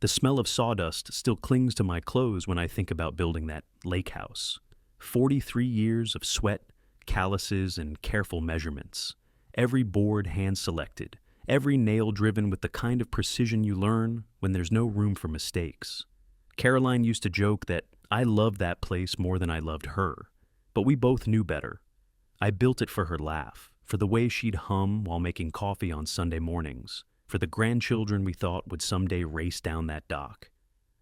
The smell of sawdust still clings to my clothes when I think about building that Lakehouse. 43 years of sweat, calluses, and careful measurements. Every board hand-selected, every nail driven with the kind of precision you learn when there's no room for mistakes. Caroline used to joke that I loved that place more than I loved her, but we both knew better. I built it for her laugh, for the way she'd hum while making coffee on Sunday mornings, for the grandchildren we thought would someday race down that dock.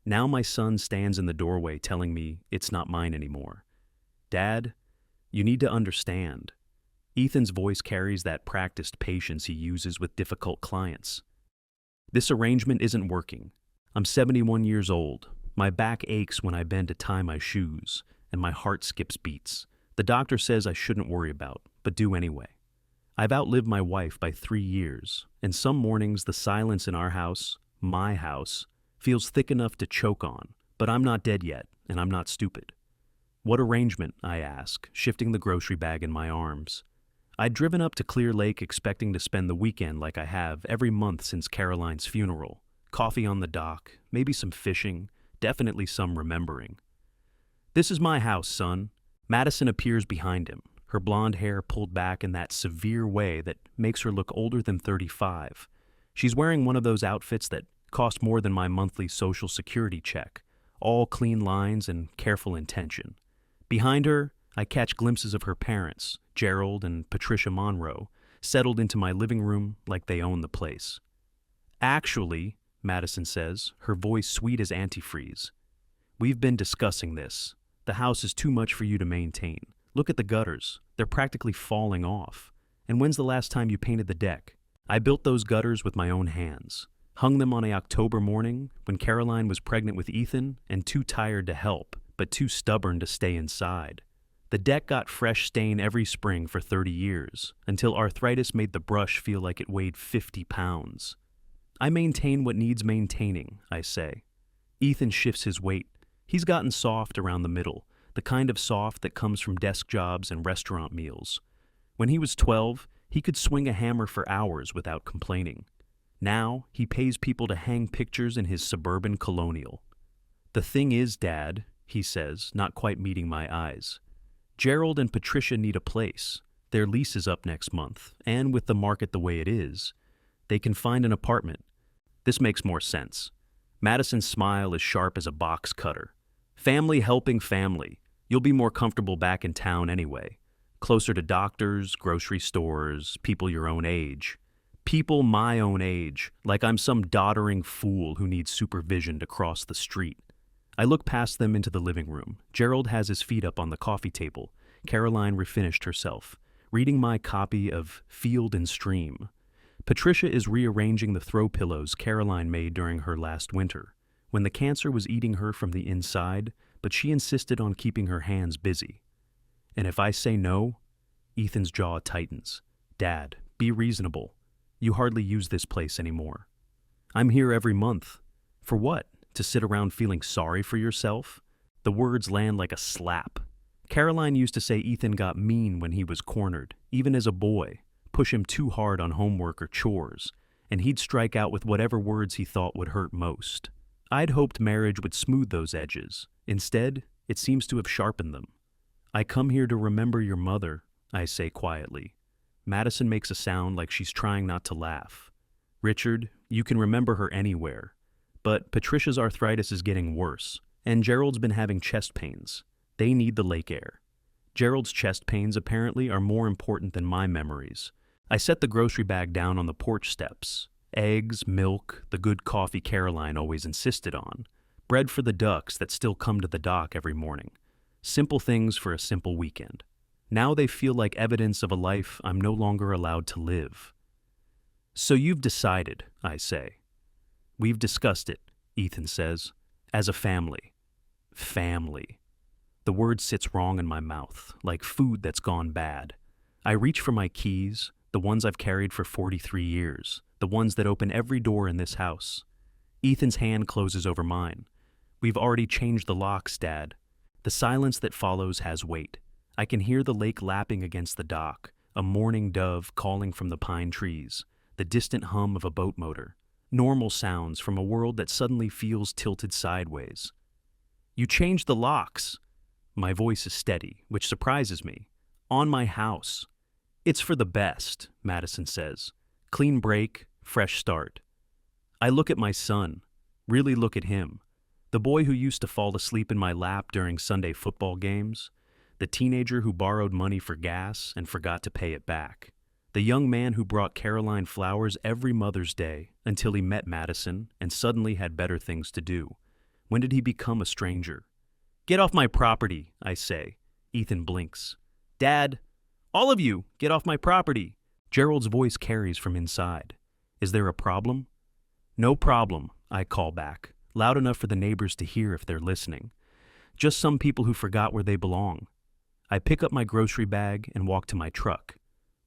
Now my son stands in the doorway telling me it's not mine anymore. Dad, you need to understand. Ethan's voice carries that practiced patience he uses with difficult clients. This arrangement isn't working. I'm 71 years old. My back aches when I bend to tie my shoes, and my heart skips beats. The doctor says I shouldn't worry about, but do anyway. I've outlived my wife by 3 years, and some mornings the silence in our house, my house, feels thick enough to choke on, but I'm not dead yet, and I'm not stupid. What arrangement, I ask, shifting the grocery bag in my arms. I'd driven up to Clear Lake expecting to spend the weekend like I have every month since Caroline's funeral. Coffee on the dock, maybe some fishing, definitely some remembering. This is my house, son. Madison appears behind him, her blonde hair pulled back in that severe way that makes her look older than 35. She's wearing one of those outfits that cost more than my monthly Social Security check, all clean lines and careful intention. Behind her, I catch glimpses of her parents, Gerald and Patricia Monroe, settled into my living room like they own the place. Actually, Madison says, her voice sweet as antifreeze, we've been discussing this. The house is too much for you to maintain. Look at the gutters. They're practically falling off. And when's the last time you painted the deck? I built those gutters with my own hands. Hung them on a October morning when Caroline was pregnant with Ethan and too tired to help, but too stubborn to stay inside. The deck got fresh stain every spring for 30 years, until arthritis made the brush feel like it weighed 50 pounds. I maintain what needs maintaining, I say. Ethan shifts his weight. He's gotten soft around the middle, the kind of soft that comes from desk jobs and restaurant meals. When he was 12, he could swing a hammer for hours without complaining. Now, he pays people to hang pictures in his suburban colonial. The thing is, Dad, he says, not quite meeting my eyes. Gerald and Patricia need a place. Their lease is up next month, and with the market the way it is, they can find an apartment. This makes more sense. Madison's smile is sharp as a box cutter. Family helping family. You'll be more comfortable back in town anyway. Closer to doctors, grocery stores, people your own age. People my own age, like I'm some doddering fool who needs supervision to cross the street. I look past them into the living room. Gerald has his feet up on the coffee table. Caroline refinished herself, reading my copy of Field and Stream. Patricia is rearranging the throw pillows Caroline made during her last winter, when the cancer was eating her from the inside, but she insisted on keeping her hands busy. And if I say no, Ethan's jaw tightens. Dad, be reasonable. You hardly use this place anymore. I'm here every month. For what? To sit around feeling sorry for yourself? The words land like a slap. Caroline used to say Ethan got mean when he was cornered, even as a boy, push him too hard on homework or chores, and he'd strike out with whatever words he thought would hurt most. I'd hoped marriage would smooth those edges. Instead, it seems to have sharpened them. I come here to remember your mother, I say quietly. Madison makes a sound like she's trying not to laugh. Richard, you can remember her anywhere. But Patricia's arthritis is getting worse, and Gerald's been having chest pains. They need the lake air. Gerald's chest pains apparently are more important than my memories. I set the grocery bag down on the porch steps. Eggs, milk, the good coffee Caroline always insisted on. Bread for the ducks that still come to the dock every morning. Simple things for a simple weekend. Now they feel like evidence of a life I'm no longer allowed to live. So you've decided, I say. We've discussed it, Ethan says, as a family. Family. The word sits wrong in my mouth, like food that's gone bad. I reach for my keys, the ones I've carried for 43 years, the ones that open every door in this house. Ethan's hand closes over mine. We've already changed the locks, Dad. The silence that follows has weight. I can hear the lake lapping against the dock, a mourning dove calling from the pine trees, the distant hum of a boat motor. normal sounds from a world that suddenly feels tilted sideways. "You changed the locks." My voice is steady, which surprises me. "On my house." "It's for the best," Madison says. "Clean break, fresh start." I look at my son, really look at him. The boy who used to fall asleep in my lap during Sunday football games. The teenager who borrowed money for gas and forgot to pay it back. The young man who brought Caroline flowers every Mother's Day until he met Madison and suddenly had better things to do. When did he become a stranger? "Get off my property," I say. Ethan blinks. "Dad, all of you, get off my property." Gerald's voice carries from inside. "Is there a problem?" "No problem," I call back, loud enough for the neighbors to hear if they're listening. "Just some people who forgot where they belong." I pick up my grocery bag and walk to my truck.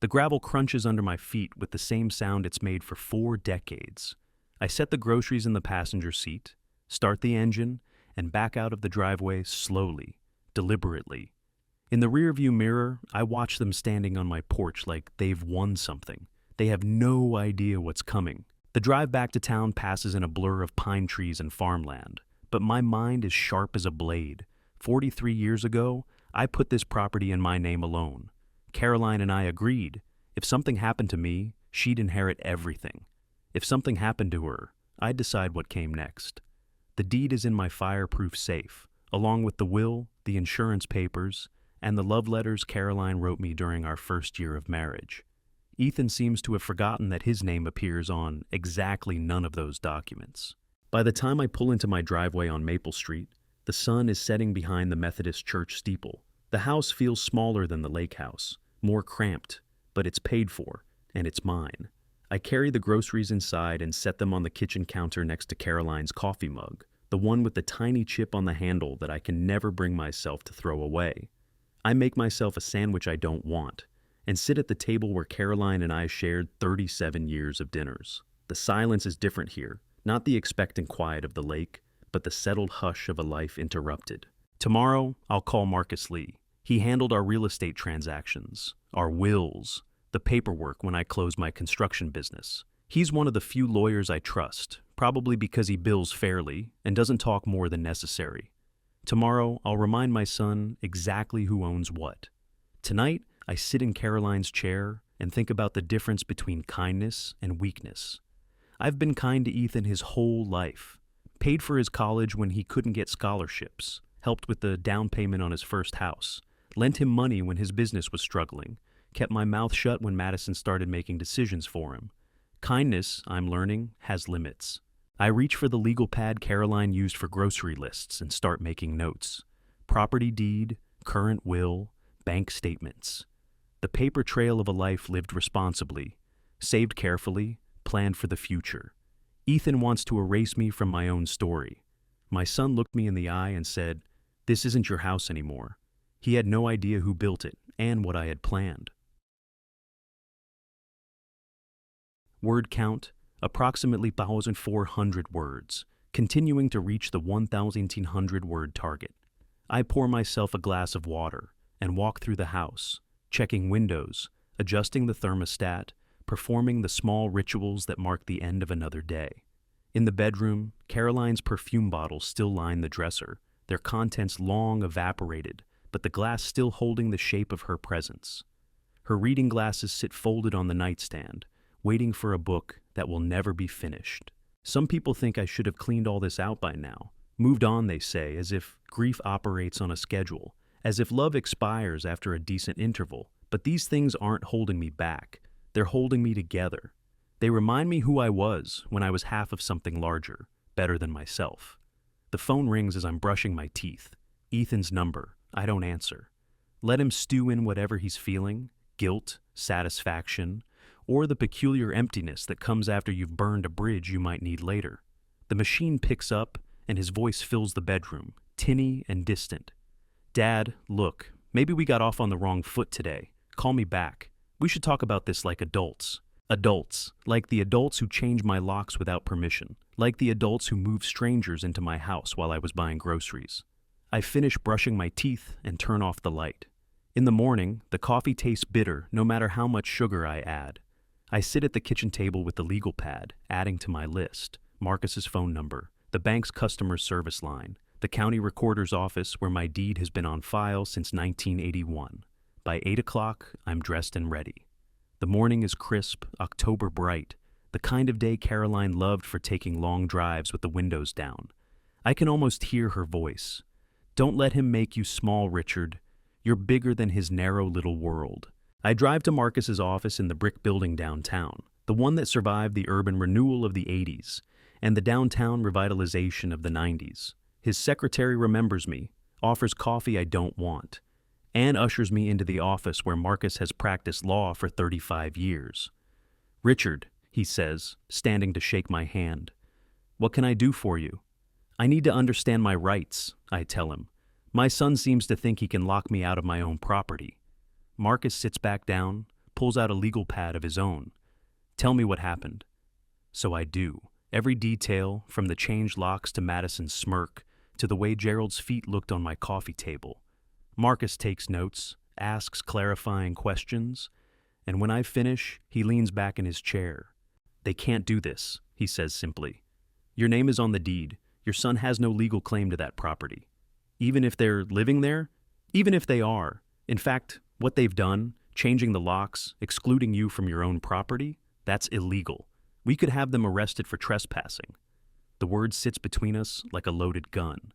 The gravel crunches under my feet with the same sound it's made for 4 decades. I set the groceries in the passenger seat, start the engine, and back out of the driveway slowly, deliberately. In the rearview mirror, I watch them standing on my porch like they've won something. They have no idea what's coming. The drive back to town passes in a blur of pine trees and farmland, but my mind is sharp as a blade. 43 years ago, I put this property in my name alone. Caroline and I agreed. If something happened to me, she'd inherit everything. If something happened to her, I'd decide what came next. The deed is in my fireproof safe, along with the will, the insurance papers, and the love letters Caroline wrote me during our first year of marriage. Ethan seems to have forgotten that his name appears on exactly none of those documents. By the time I pull into my driveway on Maple Street, the sun is setting behind the Methodist church steeple. The house feels smaller than the Lakehouse, more cramped, but it's paid for, and it's mine. I carry the groceries inside and set them on the kitchen counter next to Caroline's coffee mug, the one with the tiny chip on the handle that I can never bring myself to throw away. I make myself a sandwich I don't want, and sit at the table where Caroline and I shared 37 years of dinners. The silence is different here, not the expectant quiet of the lake, but the settled hush of a life interrupted. Tomorrow, I'll call Marcus Lee. He handled our real estate transactions, our wills, the paperwork when I closed my construction business. He's one of the few lawyers I trust, probably because he bills fairly and doesn't talk more than necessary. Tomorrow, I'll remind my son exactly who owns what. Tonight, I sit in Caroline's chair and think about the difference between kindness and weakness. I've been kind to Ethan his whole life, paid for his college when he couldn't get scholarships, helped with the down payment on his first house, lent him money when his business was struggling, kept my mouth shut when Madison started making decisions for him. Kindness, I'm learning, has limits. I reach for the legal pad Caroline used for grocery lists and start making notes. Property deed, current will, bank statements. The paper trail of a life lived responsibly, saved carefully, planned for the future. Ethan wants to erase me from my own story. My son looked me in the eye and said, "This isn't your house anymore." He had no idea who built it and what I had planned. Word count, approximately 1,400 words, continuing to reach the 1,100 word target. I pour myself a glass of water and walk through the house, checking windows, adjusting the thermostat, performing the small rituals that mark the end of another day. In the bedroom, Caroline's perfume bottles still line the dresser, their contents long evaporated, but the glass still holding the shape of her presence. Her reading glasses sit folded on the nightstand, waiting for a book that will never be finished. Some people think I should have cleaned all this out by now. Moved on, they say, as if grief operates on a schedule, as if love expires after a decent interval. But these things aren't holding me back. They're holding me together. They remind me who I was when I was half of something larger, better than myself. The phone rings as I'm brushing my teeth. Ethan's number. I don't answer. Let him stew in whatever he's feeling, guilt, satisfaction, or the peculiar emptiness that comes after you've burned a bridge you might need later. The machine picks up, and his voice fills the bedroom, tinny and distant. "Dad, look, maybe we got off on the wrong foot today. Call me back. We should talk about this like adults. Adults, like the adults who change my locks without permission, like the adults who move strangers into my house while I was buying groceries." I finish brushing my teeth and turn off the light. In the morning, the coffee tastes bitter no matter how much sugar I add. I sit at the kitchen table with the legal pad, adding to my list Marcus's phone number, the bank's customer service line, the county recorder's office where my deed has been on file since 1981. By 8 o'clock, I'm dressed and ready. The morning is crisp, October bright, the kind of day Caroline loved for taking long drives with the windows down. I can almost hear her voice. Don't let him make you small, Richard. You're bigger than his narrow little world. I drive to Marcus's office in the brick building downtown, the one that survived the urban renewal of the 80s and the downtown revitalization of the 90s. His secretary remembers me, offers coffee I don't want, and ushers me into the office where Marcus has practiced law for 35 years. Richard, he says, standing to shake my hand. What can I do for you? I need to understand my rights, I tell him. My son seems to think he can lock me out of my own property. Marcus sits back down, pulls out a legal pad of his own. Tell me what happened. So I do. Every detail, from the changed locks to Madison's smirk, to the way Gerald's feet looked on my coffee table. Marcus takes notes, asks clarifying questions, and when I finish, he leans back in his chair. They can't do this, he says simply. Your name is on the deed. Your son has no legal claim to that property. Even if they're living there? Even if they are. In fact, what they've done, changing the locks, excluding you from your own property, that's illegal. We could have them arrested for trespassing. The word sits between us like a loaded gun.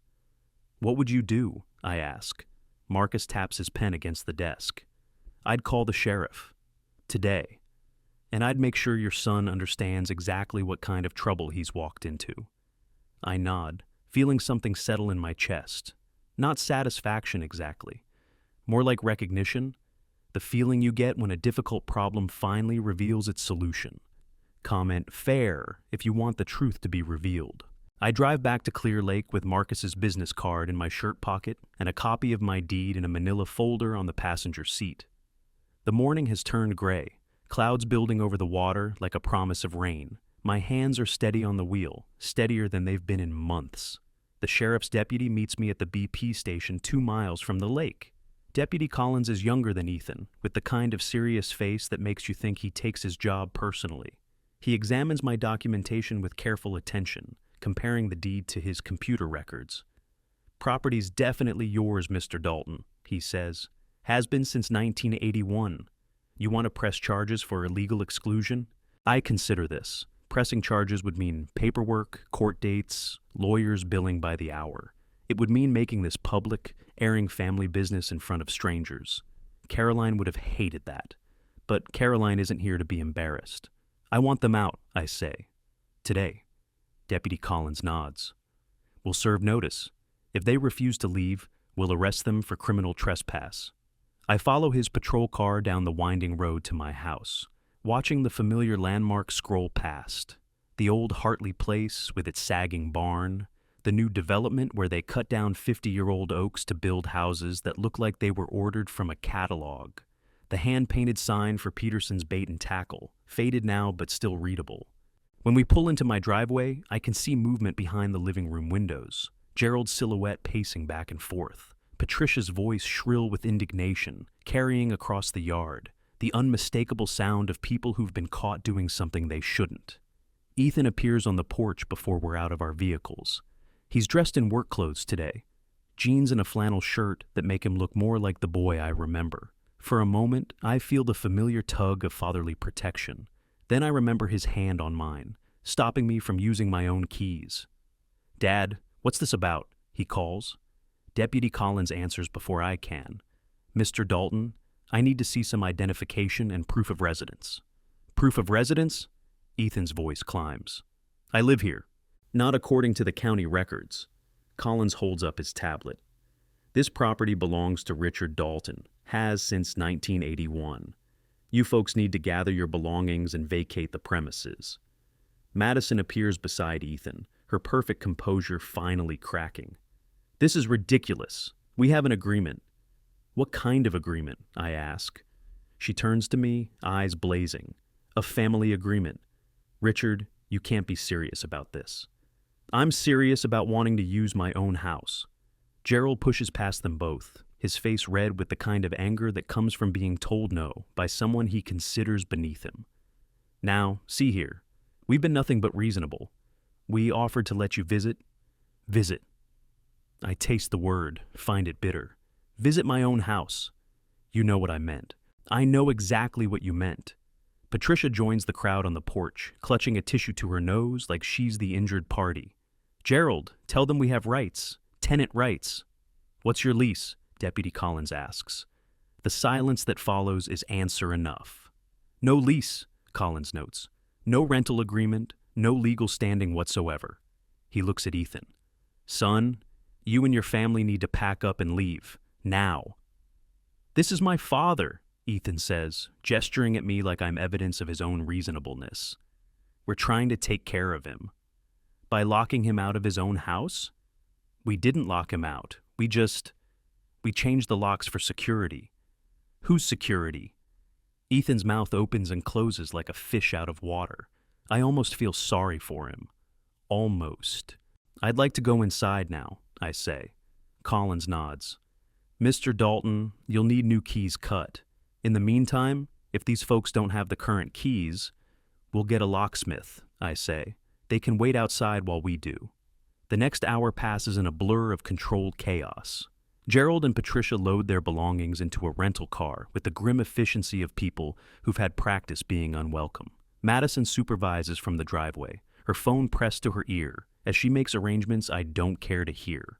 What would you do? I ask. Marcus taps his pen against the desk. I'd call the sheriff. Today. And I'd make sure your son understands exactly what kind of trouble he's walked into. I nod, feeling something settle in my chest. Not satisfaction exactly. More like recognition, the feeling you get when a difficult problem finally reveals its solution. Comment fair if you want the truth to be revealed. I drive back to Clear Lake with Marcus's business card in my shirt pocket and a copy of my deed in a manila folder on the passenger seat. The morning has turned gray, clouds building over the water like a promise of rain. My hands are steady on the wheel, steadier than they've been in months. The sheriff's deputy meets me at the BP station 2 miles from the lake. Deputy Collins is younger than Ethan, with the kind of serious face that makes you think he takes his job personally. He examines my documentation with careful attention, comparing the deed to his computer records. Property's definitely yours, Mr. Dalton, he says. Has been since 1981. You want to press charges for illegal exclusion? I consider this. Pressing charges would mean paperwork, court dates, lawyers billing by the hour. It would mean making this public, airing family business in front of strangers. Caroline would have hated that. But Caroline isn't here to be embarrassed. I want them out, I say. Today. Deputy Collins nods. We'll serve notice. If they refuse to leave, we'll arrest them for criminal trespass. I follow his patrol car down the winding road to my house, watching the familiar landmark scroll past. The old Hartley place with its sagging barn, the new development where they cut down 50-year-old oaks to build houses that look like they were ordered from a catalog, the hand-painted sign for Peterson's Bait and Tackle, faded now but still readable. When we pull into my driveway, I can see movement behind the living room windows, Gerald's silhouette pacing back and forth, Patricia's voice shrill with indignation, carrying across the yard, the unmistakable sound of people who've been caught doing something they shouldn't. Ethan appears on the porch before we're out of our vehicles. He's dressed in work clothes today, jeans and a flannel shirt that make him look more like the boy I remember. For a moment, I feel the familiar tug of fatherly protection. Then I remember his hand on mine, stopping me from using my own keys. Dad, what's this about? He calls. Deputy Collins answers before I can. Mr. Dalton, I need to see some identification and proof of residence. Proof of residence? Ethan's voice climbs. I live here. Not according to the county records. Collins holds up his tablet. This property belongs to Richard Dalton, has since 1981. You folks need to gather your belongings and vacate the premises. Madison appears beside Ethan, her perfect composure finally cracking. This is ridiculous. We have an agreement. What kind of agreement? I ask. She turns to me, eyes blazing. A family agreement. Richard, you can't be serious about this. I'm serious about wanting to use my own house. Gerald pushes past them both, his face red with the kind of anger that comes from being told no by someone he considers beneath him. Now, see here. We've been nothing but reasonable. We offered to let you visit. Visit. I taste the word, find it bitter. Visit my own house. You know what I meant. I know exactly what you meant. Patricia joins the crowd on the porch, clutching a tissue to her nose like she's the injured party. Gerald, tell them we have rights. Tenant rights. What's your lease? Deputy Collins asks. The silence that follows is answer enough. No lease, Collins notes. No rental agreement, no legal standing whatsoever. He looks at Ethan. Son, you and your family need to pack up and leave. Now. This is my father, Ethan says, gesturing at me like I'm evidence of his own reasonableness. We're trying to take care of him. By locking him out of his own house? We didn't lock him out. We changed the locks for security. Whose security? Ethan's mouth opens and closes like a fish out of water. I almost feel sorry for him. Almost. I'd like to go inside now, I say. Collins nods. Mr. Dalton, you'll need new keys cut. In the meantime, if these folks don't have the current keys, we'll get a locksmith, I say. They can wait outside while we do. The next hour passes in a blur of controlled chaos. Gerald and Patricia load their belongings into a rental car with the grim efficiency of people who've had practice being unwelcome. Madison supervises from the driveway, her phone pressed to her ear, as she makes arrangements I don't care to hear.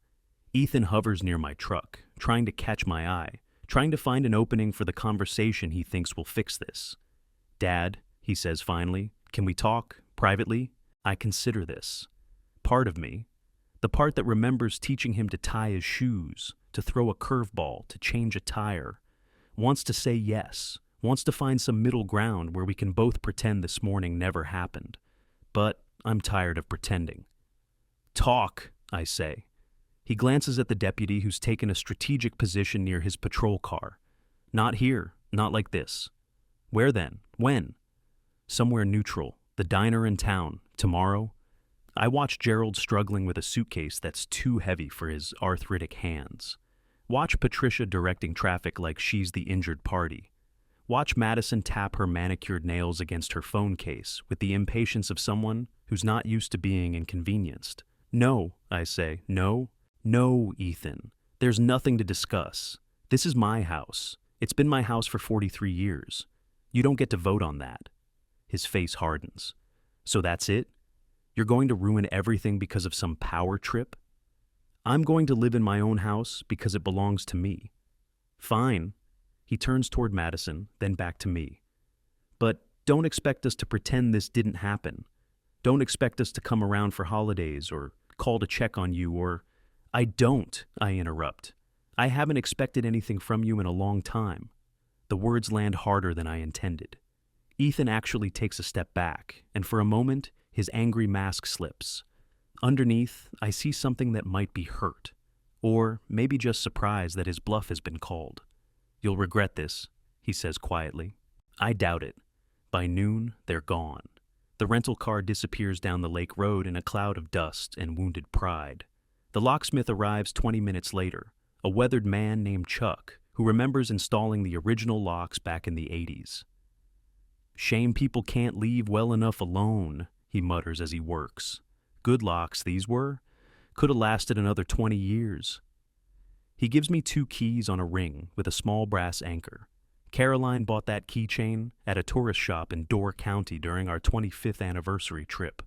Ethan hovers near my truck, trying to catch my eye, trying to find an opening for the conversation he thinks will fix this. Dad, he says finally, can we talk, privately? I consider this. Part of me, the part that remembers teaching him to tie his shoes, to throw a curveball, to change a tire, wants to say yes, wants to find some middle ground where we can both pretend this morning never happened. But I'm tired of pretending. Talk, I say. He glances at the deputy who's taken a strategic position near his patrol car. Not here, not like this. Where then? When? Somewhere neutral, the diner in town, tomorrow. I watch Gerald struggling with a suitcase that's too heavy for his arthritic hands. Watch Patricia directing traffic like she's the injured party. Watch Madison tap her manicured nails against her phone case with the impatience of someone who's not used to being inconvenienced. No, I say, no, Ethan. There's nothing to discuss. This is my house. It's been my house for 43 years. You don't get to vote on that. His face hardens. So that's it? You're going to ruin everything because of some power trip? I'm going to live in my own house because it belongs to me. Fine. He turns toward Madison, then back to me. But don't expect us to pretend this didn't happen. Don't expect us to come around for holidays or call to check on you or... I interrupt. I haven't expected anything from you in a long time. The words land harder than I intended. Ethan actually takes a step back, and for a moment, his angry mask slips. Underneath, I see something that might be hurt, or maybe just surprise that his bluff has been called. You'll regret this, he says quietly. I doubt it. By noon, they're gone. The rental car disappears down the lake road in a cloud of dust and wounded pride. The locksmith arrives 20 minutes later, a weathered man named Chuck, who remembers installing the original locks back in the 80s. Shame people can't leave well enough alone, he mutters as he works. Good locks these were. Could have lasted another 20 years. He gives me 2 keys on a ring with a small brass anchor. Caroline bought that keychain at a tourist shop in Door County during our 25th anniversary trip.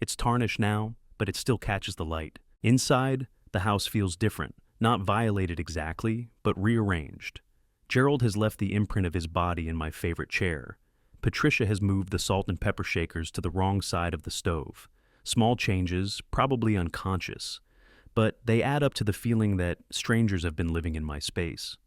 It's tarnished now, but it still catches the light. Inside, the house feels different, not violated exactly, but rearranged. Gerald has left the imprint of his body in my favorite chair. Patricia has moved the salt and pepper shakers to the wrong side of the stove. Small changes, probably unconscious, but they add up to the feeling that strangers have been living in my space.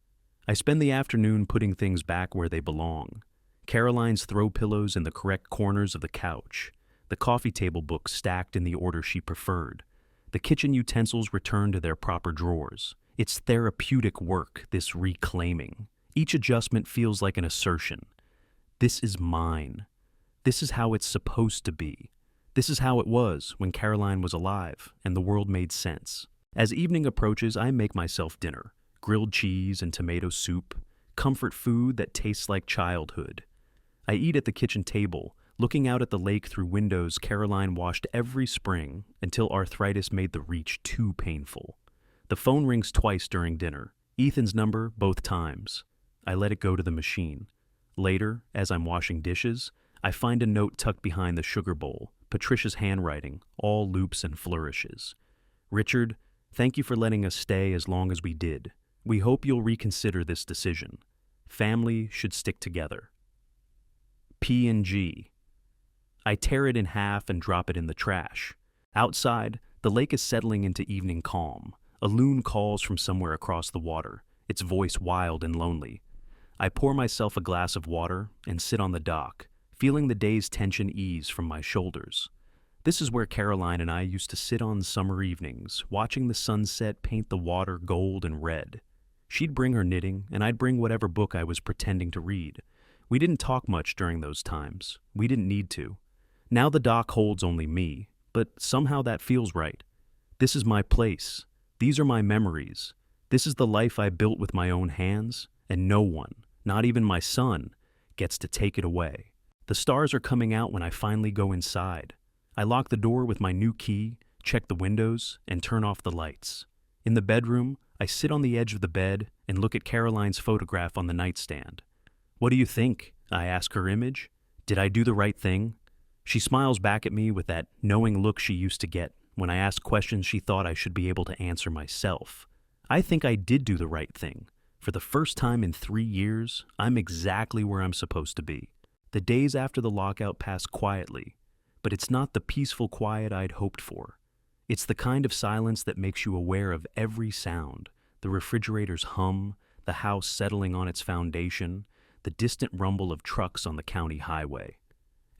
I spend the afternoon putting things back where they belong. Caroline's throw pillows in the correct corners of the couch, the coffee table books stacked in the order she preferred, the kitchen utensils returned to their proper drawers. It's therapeutic work, this reclaiming. Each adjustment feels like an assertion. This is mine. This is how it's supposed to be. This is how it was when Caroline was alive and the world made sense. As evening approaches, I make myself dinner. Grilled cheese and tomato soup. Comfort food that tastes like childhood. I eat at the kitchen table, Looking out at the lake through windows Caroline washed every spring until arthritis made the reach too painful. The phone rings twice during dinner. Ethan's number both times. I let it go to the machine. Later, as I'm washing dishes, I find a note tucked behind the sugar bowl, Patricia's handwriting, all loops and flourishes. Richard, thank you for letting us stay as long as we did. We hope you'll reconsider this decision. Family should stick together. P&G. I tear it in half and drop it in the trash. Outside, the lake is settling into evening calm. A loon calls from somewhere across the water, its voice wild and lonely. I pour myself a glass of water and sit on the dock, feeling the day's tension ease from my shoulders. This is where Caroline and I used to sit on summer evenings, watching the sunset paint the water gold and red. She'd bring her knitting, and I'd bring whatever book I was pretending to read. We didn't talk much during those times. We didn't need to. Now the dock holds only me, but somehow that feels right. This is my place. These are my memories. This is the life I built with my own hands, and no one, not even my son, gets to take it away. The stars are coming out when I finally go inside. I lock the door with my new key, check the windows, and turn off the lights. In the bedroom, I sit on the edge of the bed and look at Caroline's photograph on the nightstand. What do you think? I ask her image. Did I do the right thing? She smiles back at me with that knowing look she used to get when I asked questions she thought I should be able to answer myself. I think I did do the right thing. For the first time in 3 years, I'm exactly where I'm supposed to be. The days after the lockout pass quietly, but it's not the peaceful quiet I'd hoped for. It's the kind of silence that makes you aware of every sound, the refrigerator's hum, the house settling on its foundation, the distant rumble of trucks on the county highway.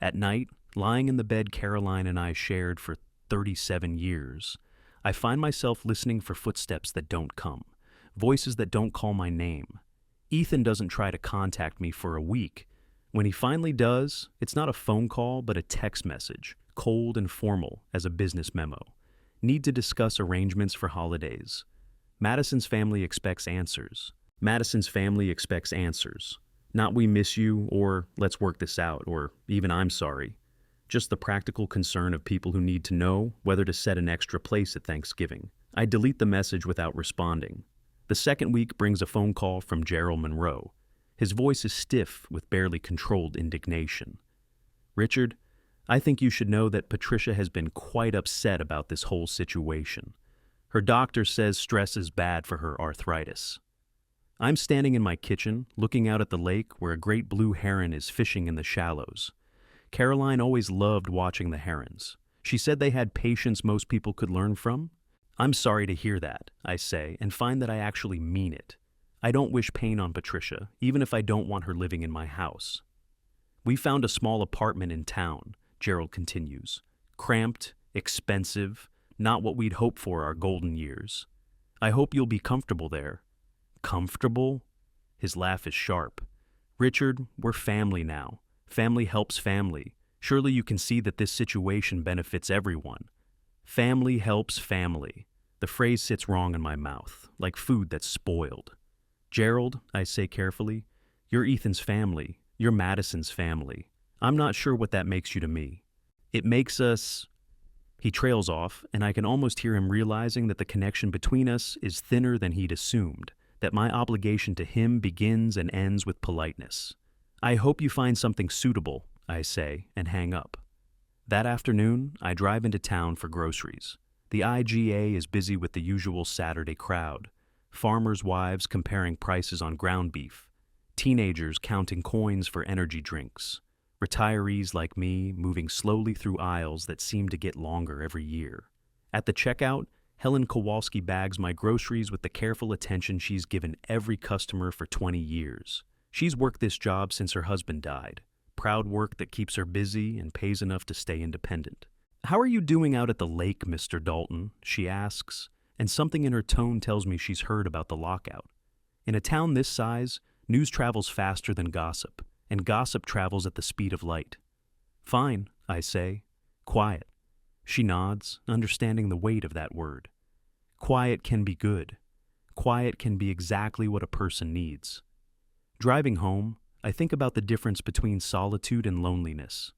At night, lying in the bed Caroline and I shared for 37 years, I find myself listening for footsteps that don't come, voices that don't call my name. Ethan doesn't try to contact me for a week. When he finally does, it's not a phone call but a text message, cold and formal as a business memo. Need to discuss arrangements for holidays. Madison's family expects answers. Madison's family expects answers. Not we miss you, or let's work this out, or even I'm sorry. Just the practical concern of people who need to know whether to set an extra place at Thanksgiving. I delete the message without responding. The second week brings a phone call from Gerald Monroe. His voice is stiff with barely controlled indignation. Richard, I think you should know that Patricia has been quite upset about this whole situation. Her doctor says stress is bad for her arthritis. I'm standing in my kitchen, looking out at the lake where a great blue heron is fishing in the shallows. Caroline always loved watching the herons. She said they had patience most people could learn from. I'm sorry to hear that, I say, and find that I actually mean it. I don't wish pain on Patricia, even if I don't want her living in my house. We found a small apartment in town, Gerald continues. Cramped, expensive, not what we'd hoped for our golden years. I hope you'll be comfortable there. Comfortable? His laugh is sharp. Richard, we're family now. Family helps family. Surely you can see that this situation benefits everyone. Family helps family. The phrase sits wrong in my mouth, like food that's spoiled. Gerald, I say carefully, you're Ethan's family. You're Madison's family. I'm not sure what that makes you to me. It makes us... He trails off, and I can almost hear him realizing that the connection between us is thinner than he'd assumed, that my obligation to him begins and ends with politeness. I hope you find something suitable, I say, and hang up. That afternoon, I drive into town for groceries. The IGA is busy with the usual Saturday crowd. Farmers' wives comparing prices on ground beef. Teenagers counting coins for energy drinks. Retirees like me moving slowly through aisles that seem to get longer every year. At the checkout, Helen Kowalski bags my groceries with the careful attention she's given every customer for 20 years. She's worked this job since her husband died. Proud work that keeps her busy and pays enough to stay independent. "How are you doing out at the lake, Mr. Dalton?" she asks, and something in her tone tells me she's heard about the lockout. In a town this size, news travels faster than gossip, and gossip travels at the speed of light. "Fine," I say. "Quiet." She nods, understanding the weight of that word. Quiet can be good. Quiet can be exactly what a person needs. Driving home, I think about the difference between solitude and loneliness.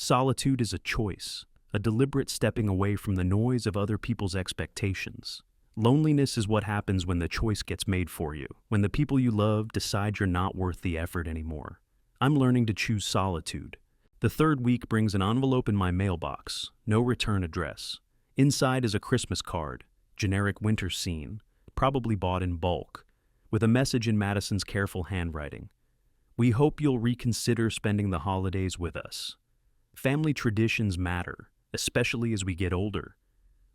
Solitude is a choice, a deliberate stepping away from the noise of other people's expectations. Loneliness is what happens when the choice gets made for you, when the people you love decide you're not worth the effort anymore. I'm learning to choose solitude. The third week brings an envelope in my mailbox, no return address. Inside is a Christmas card, generic winter scene, probably bought in bulk, with a message in Madison's careful handwriting. We hope you'll reconsider spending the holidays with us. Family traditions matter, especially as we get older.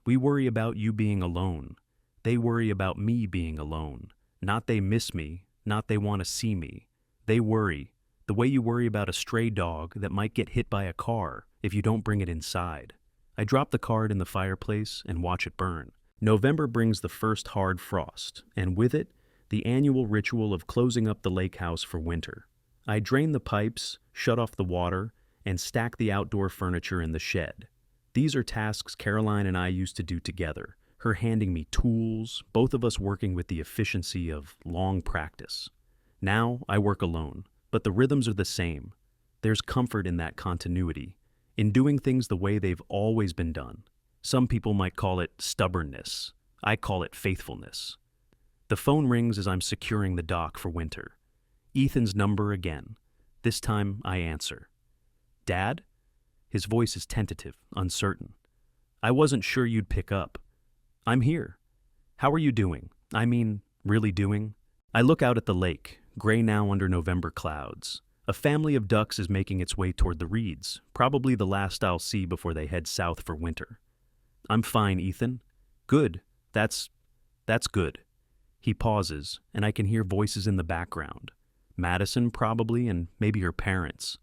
We worry about you being alone. They worry about me being alone. Not they miss me, not they want to see me. They worry, the way you worry about a stray dog that might get hit by a car if you don't bring it inside. I drop the card in the fireplace and watch it burn. November brings the first hard frost, and with it, the annual ritual of closing up the Lakehouse for winter. I drain the pipes, shut off the water, and stack the outdoor furniture in the shed. These are tasks Caroline and I used to do together, her handing me tools, both of us working with the efficiency of long practice. Now I work alone, but the rhythms are the same. There's comfort in that continuity, in doing things the way they've always been done. Some people might call it stubbornness. I call it faithfulness. The phone rings as I'm securing the dock for winter. Ethan's number again. This time I answer. Dad? His voice is tentative, uncertain. I wasn't sure you'd pick up. I'm here. How are you doing? I mean, really doing? I look out at the lake, gray now under November clouds. A family of ducks is making its way toward the reeds, probably the last I'll see before they head south for winter. I'm fine, Ethan. Good. That's good. He pauses, and I can hear voices in the background. Madison, probably, and maybe her parents.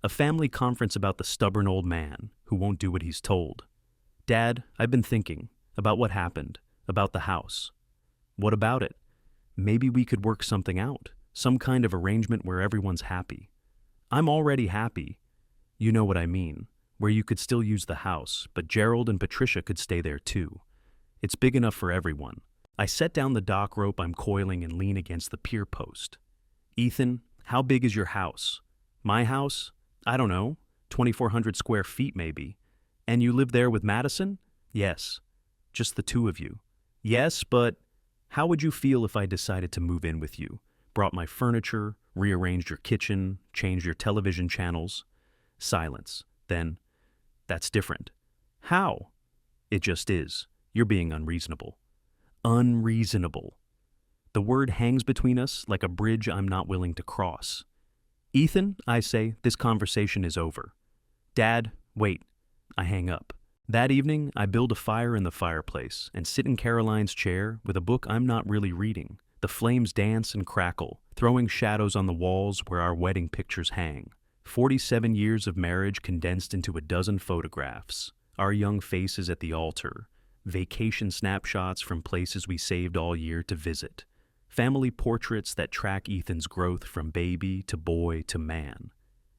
A family conference about the stubborn old man who won't do what he's told. Dad, I've been thinking about what happened, about the house. What about it? Maybe we could work something out, some kind of arrangement where everyone's happy. I'm already happy. You know what I mean, where you could still use the house, but Gerald and Patricia could stay there too. It's big enough for everyone. I set down the dock rope I'm coiling and lean against the pier post. Ethan, how big is your house? My house? I don't know, 2,400 square feet maybe. And you live there with Madison? Yes. Just the two of you. Yes, but how would you feel if I decided to move in with you? Brought my furniture, rearranged your kitchen, changed your television channels? Silence. Then, that's different. How? It just is. You're being unreasonable. Unreasonable. The word hangs between us like a bridge I'm not willing to cross. Ethan, I say, this conversation is over. Dad, wait. I hang up. That evening, I build a fire in the fireplace and sit in Caroline's chair with a book I'm not really reading. The flames dance and crackle, throwing shadows on the walls where our wedding pictures hang. 47 years of marriage condensed into a dozen photographs. Our young faces at the altar. Vacation snapshots from places we saved all year to visit. Family portraits that track Ethan's growth from baby to boy to man.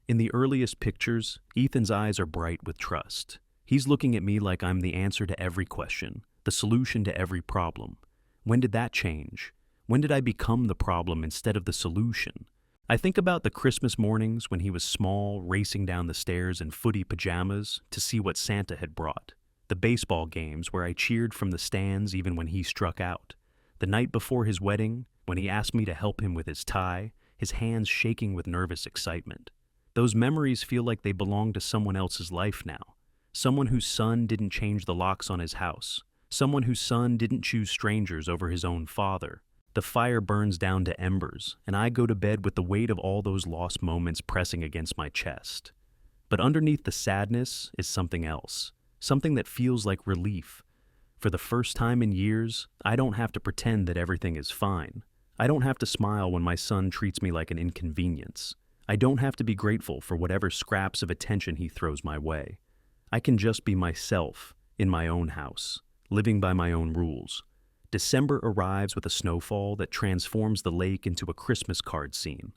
In the earliest pictures, Ethan's eyes are bright with trust. He's looking at me like I'm the answer to every question, the solution to every problem. When did that change? When did I become the problem instead of the solution? I think about the Christmas mornings when he was small, racing down the stairs in footy pajamas to see what Santa had brought. The baseball games where I cheered from the stands even when he struck out. The night before his wedding, when he asked me to help him with his tie, his hands shaking with nervous excitement. Those memories feel like they belong to someone else's life now. Someone whose son didn't change the locks on his house. Someone whose son didn't choose strangers over his own father. The fire burns down to embers, and I go to bed with the weight of all those lost moments pressing against my chest. But underneath the sadness is something else. Something that feels like relief. For the first time in years, I don't have to pretend that everything is fine. I don't have to smile when my son treats me like an inconvenience. I don't have to be grateful for whatever scraps of attention he throws my way. I can just be myself, in my own house, living by my own rules. December arrives with a snowfall that transforms the lake into a Christmas card scene.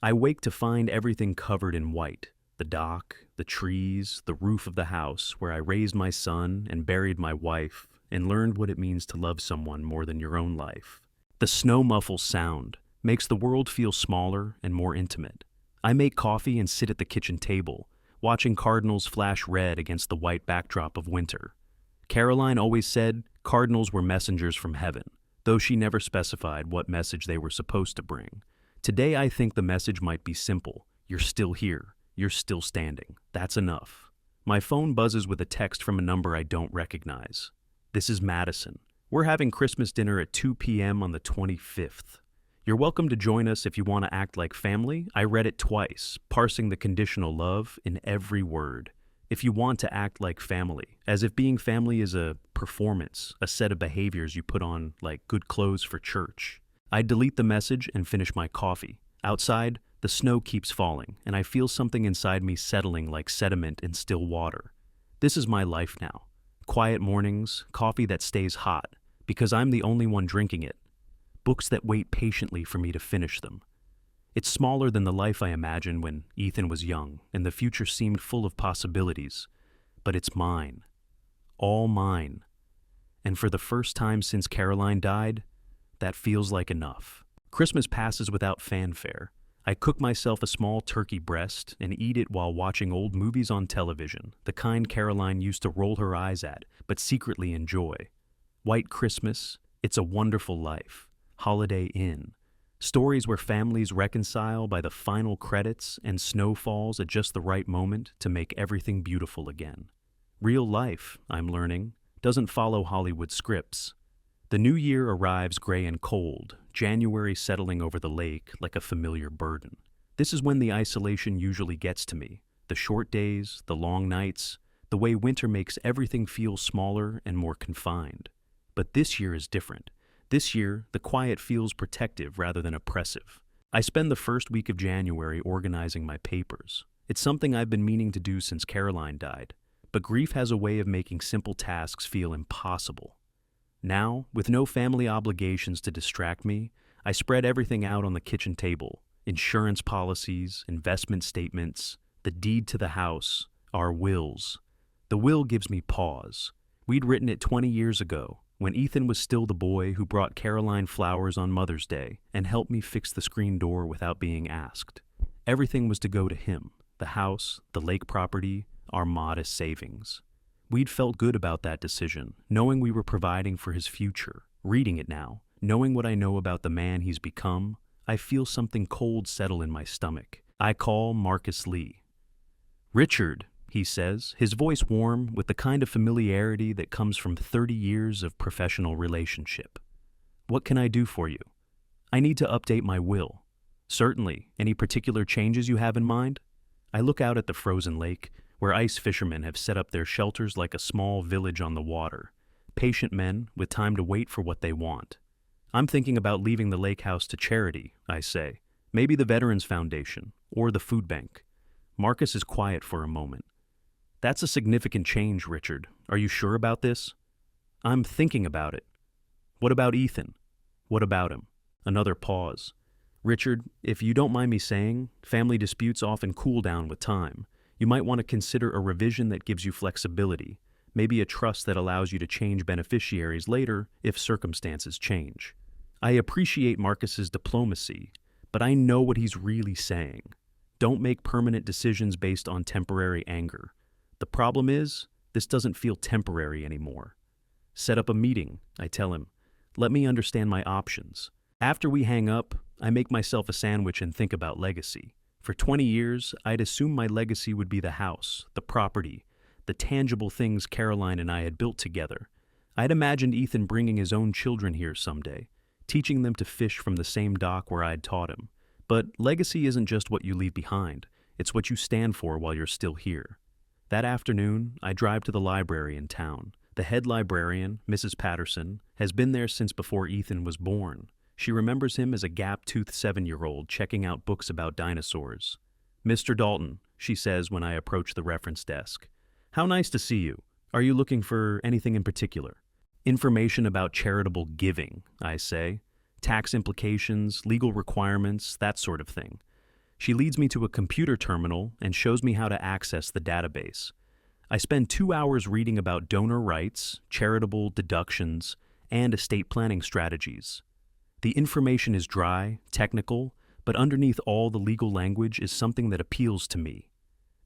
I wake to find everything covered in white. The dock, the trees, the roof of the house where I raised my son and buried my wife and learned what it means to love someone more than your own life. The snow muffles sound, makes the world feel smaller and more intimate. I make coffee and sit at the kitchen table, watching cardinals flash red against the white backdrop of winter. Caroline always said cardinals were messengers from heaven, though she never specified what message they were supposed to bring. Today I think the message might be simple. You're still here. You're still standing. That's enough. My phone buzzes with a text from a number I don't recognize. This is Madison. We're having Christmas dinner at 2 p.m. on the 25th. You're welcome to join us if you want to act like family. I read it twice, parsing the conditional love in every word. If you want to act like family, as if being family is a performance, a set of behaviors you put on like good clothes for church. I delete the message and finish my coffee. Outside, the snow keeps falling, and I feel something inside me settling like sediment in still water. This is my life now. Quiet mornings, coffee that stays hot, because I'm the only one drinking it. Books that wait patiently for me to finish them. It's smaller than the life I imagined when Ethan was young, and the future seemed full of possibilities. But it's mine. All mine. And for the first time since Caroline died, that feels like enough. Christmas passes without fanfare. I cook myself a small turkey breast and eat it while watching old movies on television, the kind Caroline used to roll her eyes at, but secretly enjoy. White Christmas, It's a Wonderful Life, Holiday Inn. Stories where families reconcile by the final credits and snow falls at just the right moment to make everything beautiful again. Real life, I'm learning, doesn't follow Hollywood scripts. The new year arrives gray and cold, January settling over the lake like a familiar burden. This is when the isolation usually gets to me. The short days, the long nights, the way winter makes everything feel smaller and more confined. But this year is different. This year, the quiet feels protective rather than oppressive. I spend the first week of January organizing my papers. It's something I've been meaning to do since Caroline died. But grief has a way of making simple tasks feel impossible. Now, with no family obligations to distract me, I spread everything out on the kitchen table. Insurance policies, investment statements, the deed to the house, our wills. The will gives me pause. We'd written it 20 years ago, when Ethan was still the boy who brought Caroline flowers on Mother's Day and helped me fix the screen door without being asked. Everything was to go to him, the house, the lake property, our modest savings. We'd felt good about that decision, knowing we were providing for his future. Reading it now, knowing what I know about the man he's become, I feel something cold settle in my stomach. I call Marcus Lee. "Richard," he says, his voice warm with the kind of familiarity that comes from 30 years of professional relationship. "What can I do for you?" "I need to update my will." "Certainly. Any particular changes you have in mind?" I look out at the frozen lake, where ice fishermen have set up their shelters like a small village on the water. Patient men with time to wait for what they want. "I'm thinking about leaving the Lakehouse to charity," I say. "Maybe the Veterans Foundation, or the food bank." Marcus is quiet for a moment. "That's a significant change, Richard. Are you sure about this?" "I'm thinking about it." "What about Ethan?" "What about him?" Another pause. "Richard, if you don't mind me saying, family disputes often cool down with time. You might want to consider a revision that gives you flexibility, maybe a trust that allows you to change beneficiaries later if circumstances change." I appreciate Marcus's diplomacy, but I know what he's really saying. Don't make permanent decisions based on temporary anger. The problem is, this doesn't feel temporary anymore. "Set up a meeting," I tell him. "Let me understand my options." After we hang up, I make myself a sandwich and think about legacy. For 20 years, I'd assumed my legacy would be the house, the property, the tangible things Caroline and I had built together. I'd imagined Ethan bringing his own children here someday, teaching them to fish from the same dock where I'd taught him. But legacy isn't just what you leave behind, it's what you stand for while you're still here. That afternoon, I drive to the library in town. The head librarian, Mrs. Patterson, has been there since before Ethan was born. She remembers him as a gap-toothed 7-year-old checking out books about dinosaurs. "Mr. Dalton," she says when I approach the reference desk. "How nice to see you. Are you looking for anything in particular?" "Information about charitable giving," I say. "Tax implications, legal requirements, that sort of thing." She leads me to a computer terminal and shows me how to access the database. I spend 2 hours reading about donor rights, charitable deductions, and estate planning strategies. The information is dry, technical, but underneath all the legal language is something that appeals to me.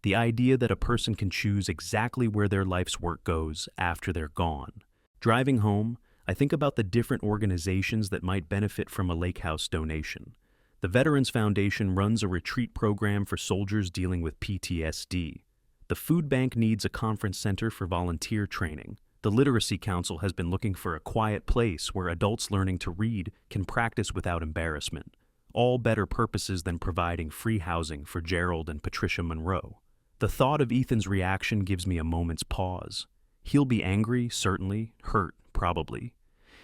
The idea that a person can choose exactly where their life's work goes after they're gone. Driving home, I think about the different organizations that might benefit from a Lakehouse donation. The Veterans Foundation runs a retreat program for soldiers dealing with PTSD. The food bank needs a conference center for volunteer training. The Literacy Council has been looking for a quiet place where adults learning to read can practice without embarrassment. All better purposes than providing free housing for Gerald and Patricia Monroe. The thought of Ethan's reaction gives me a moment's pause. He'll be angry, certainly, hurt, probably.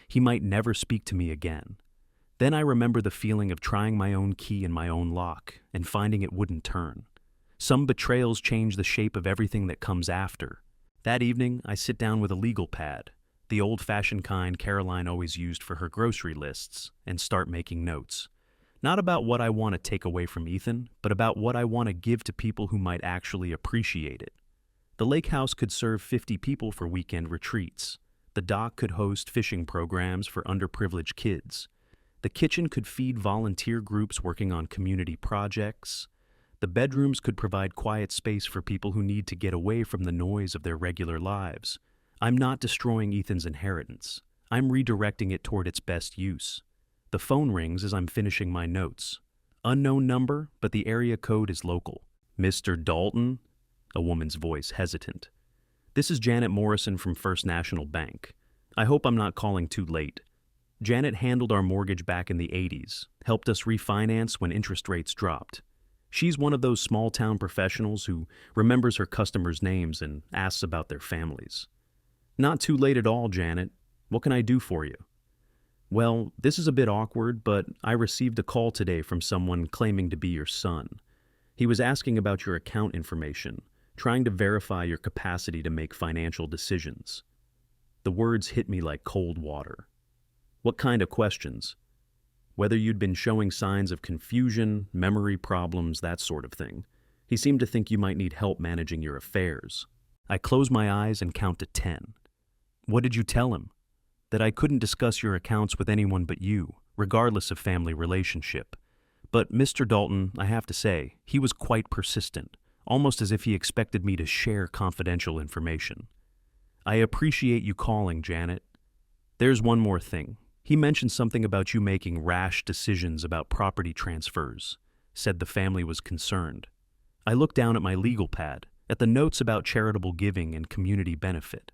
He might never speak to me again. Then I remember the feeling of trying my own key in my own lock and finding it wouldn't turn. Some betrayals change the shape of everything that comes after. That evening, I sit down with a legal pad, the old-fashioned kind Caroline always used for her grocery lists, and start making notes. Not about what I want to take away from Ethan, but about what I want to give to people who might actually appreciate it. The Lakehouse could serve 50 people for weekend retreats. The dock could host fishing programs for underprivileged kids. The kitchen could feed volunteer groups working on community projects. The bedrooms could provide quiet space for people who need to get away from the noise of their regular lives. I'm not destroying Ethan's inheritance. I'm redirecting it toward its best use. The phone rings as I'm finishing my notes. Unknown number, but the area code is local. Mr. Dalton? A woman's voice, hesitant. This is Janet Morrison from First National Bank. I hope I'm not calling too late. Janet handled our mortgage back in the 80s, helped us refinance when interest rates dropped. She's one of those small-town professionals who remembers her customers' names and asks about their families. Not too late at all, Janet. What can I do for you? Well, this is a bit awkward, but I received a call today from someone claiming to be your son. He was asking about your account information, trying to verify your capacity to make financial decisions. The words hit me like cold water. What kind of questions? Whether you'd been showing signs of confusion, memory problems, that sort of thing. He seemed to think you might need help managing your affairs. I close my eyes and count to 10. What did you tell him? That I couldn't discuss your accounts with anyone but you, regardless of family relationship. But Mr. Dalton, I have to say, he was quite persistent, almost as if he expected me to share confidential information. I appreciate you calling, Janet. There's one more thing. He mentioned something about you making rash decisions about property transfers, said the family was concerned. I looked down at my legal pad, at the notes about charitable giving and community benefit.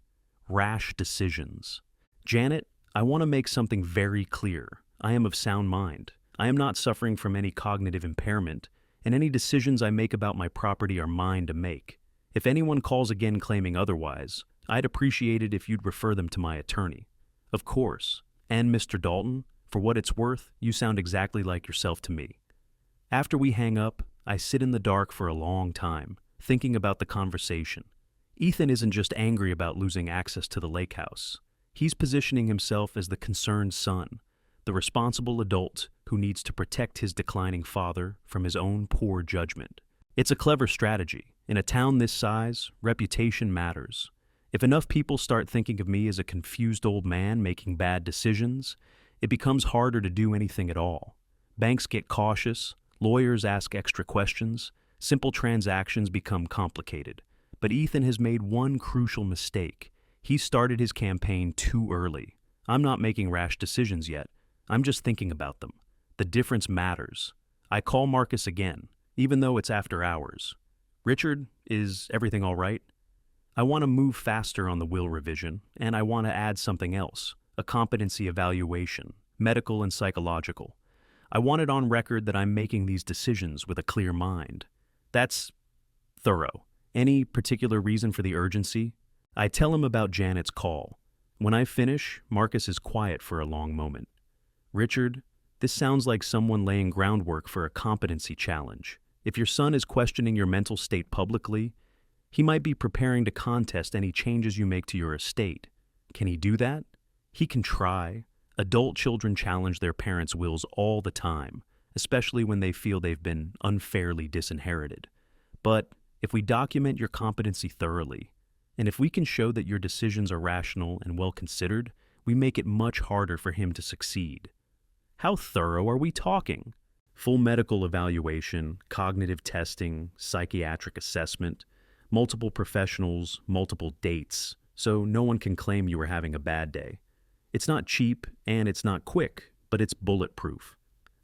Rash decisions. Janet, I want to make something very clear. I am of sound mind. I am not suffering from any cognitive impairment, and any decisions I make about my property are mine to make. If anyone calls again claiming otherwise, I'd appreciate it if you'd refer them to my attorney. Of course. And Mr. Dalton, for what it's worth, you sound exactly like yourself to me. After we hang up, I sit in the dark for a long time, thinking about the conversation. Ethan isn't just angry about losing access to the Lakehouse. He's positioning himself as the concerned son, the responsible adult who needs to protect his declining father from his own poor judgment. It's a clever strategy. In a town this size, reputation matters. If enough people start thinking of me as a confused old man making bad decisions, it becomes harder to do anything at all. Banks get cautious, lawyers ask extra questions, simple transactions become complicated. But Ethan has made one crucial mistake. He started his campaign too early. I'm not making rash decisions yet. I'm just thinking about them. The difference matters. I call Marcus again, even though it's after hours. Richard, is everything all right? I want to move faster on the will revision, and I want to add something else, a competency evaluation, medical and psychological. I want it on record that I'm making these decisions with a clear mind. That's thorough. Any particular reason for the urgency? I tell him about Janet's call. When I finish, Marcus is quiet for a long moment. Richard, this sounds like someone laying groundwork for a competency challenge. If your son is questioning your mental state publicly, he might be preparing to contest any changes you make to your estate. Can he do that? He can try. Adult children challenge their parents' wills all the time, especially when they feel they've been unfairly disinherited. But if we document your competency thoroughly, and if we can show that your decisions are rational and well-considered, we make it much harder for him to succeed. How thorough are we talking? Full medical evaluation, cognitive testing, psychiatric assessment, multiple professionals, multiple dates, so no one can claim you were having a bad day. It's not cheap and it's not quick, but it's bulletproof.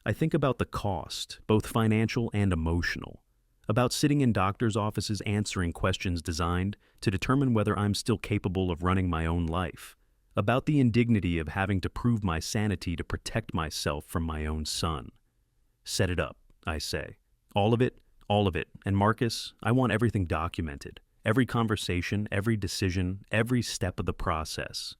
I think about the cost, both financial and emotional. About sitting in doctors' offices answering questions designed to determine whether I'm still capable of running my own life. About the indignity of having to prove my sanity to protect myself from my own son. Set it up, I say. All of it, and Marcus, I want everything documented. Every conversation, every decision, every step of the process.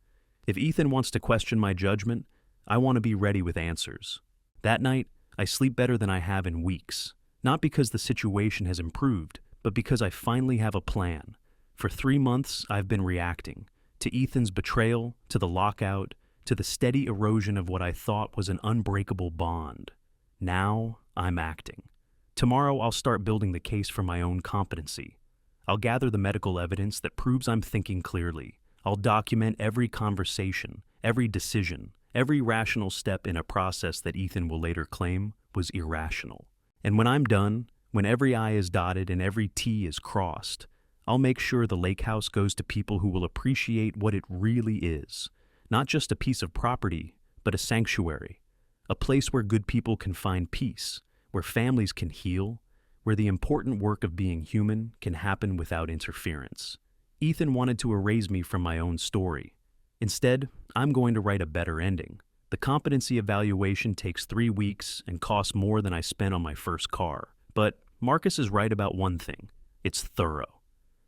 If Ethan wants to question my judgment, I want to be ready with answers. That night, I sleep better than I have in weeks. Not because the situation has improved, but because I finally have a plan. For 3 months, I've been reacting. To Ethan's betrayal, to the lockout, to the steady erosion of what I thought was an unbreakable bond. Now, I'm acting. Tomorrow, I'll start building the case for my own competency. I'll gather the medical evidence that proves I'm thinking clearly. I'll document every conversation, every decision, every rational step in a process that Ethan will later claim was irrational. And when I'm done, when every I is dotted and every T is crossed, I'll make sure the Lakehouse goes to people who will appreciate what it really is. Not just a piece of property, but a sanctuary. A place where good people can find peace, where families can heal, where the important work of being human can happen without interference. Ethan wanted to erase me from my own story. Instead, I'm going to write a better ending. The competency evaluation takes 3 weeks and costs more than I spent on my first car. But Marcus is right about one thing. It's thorough.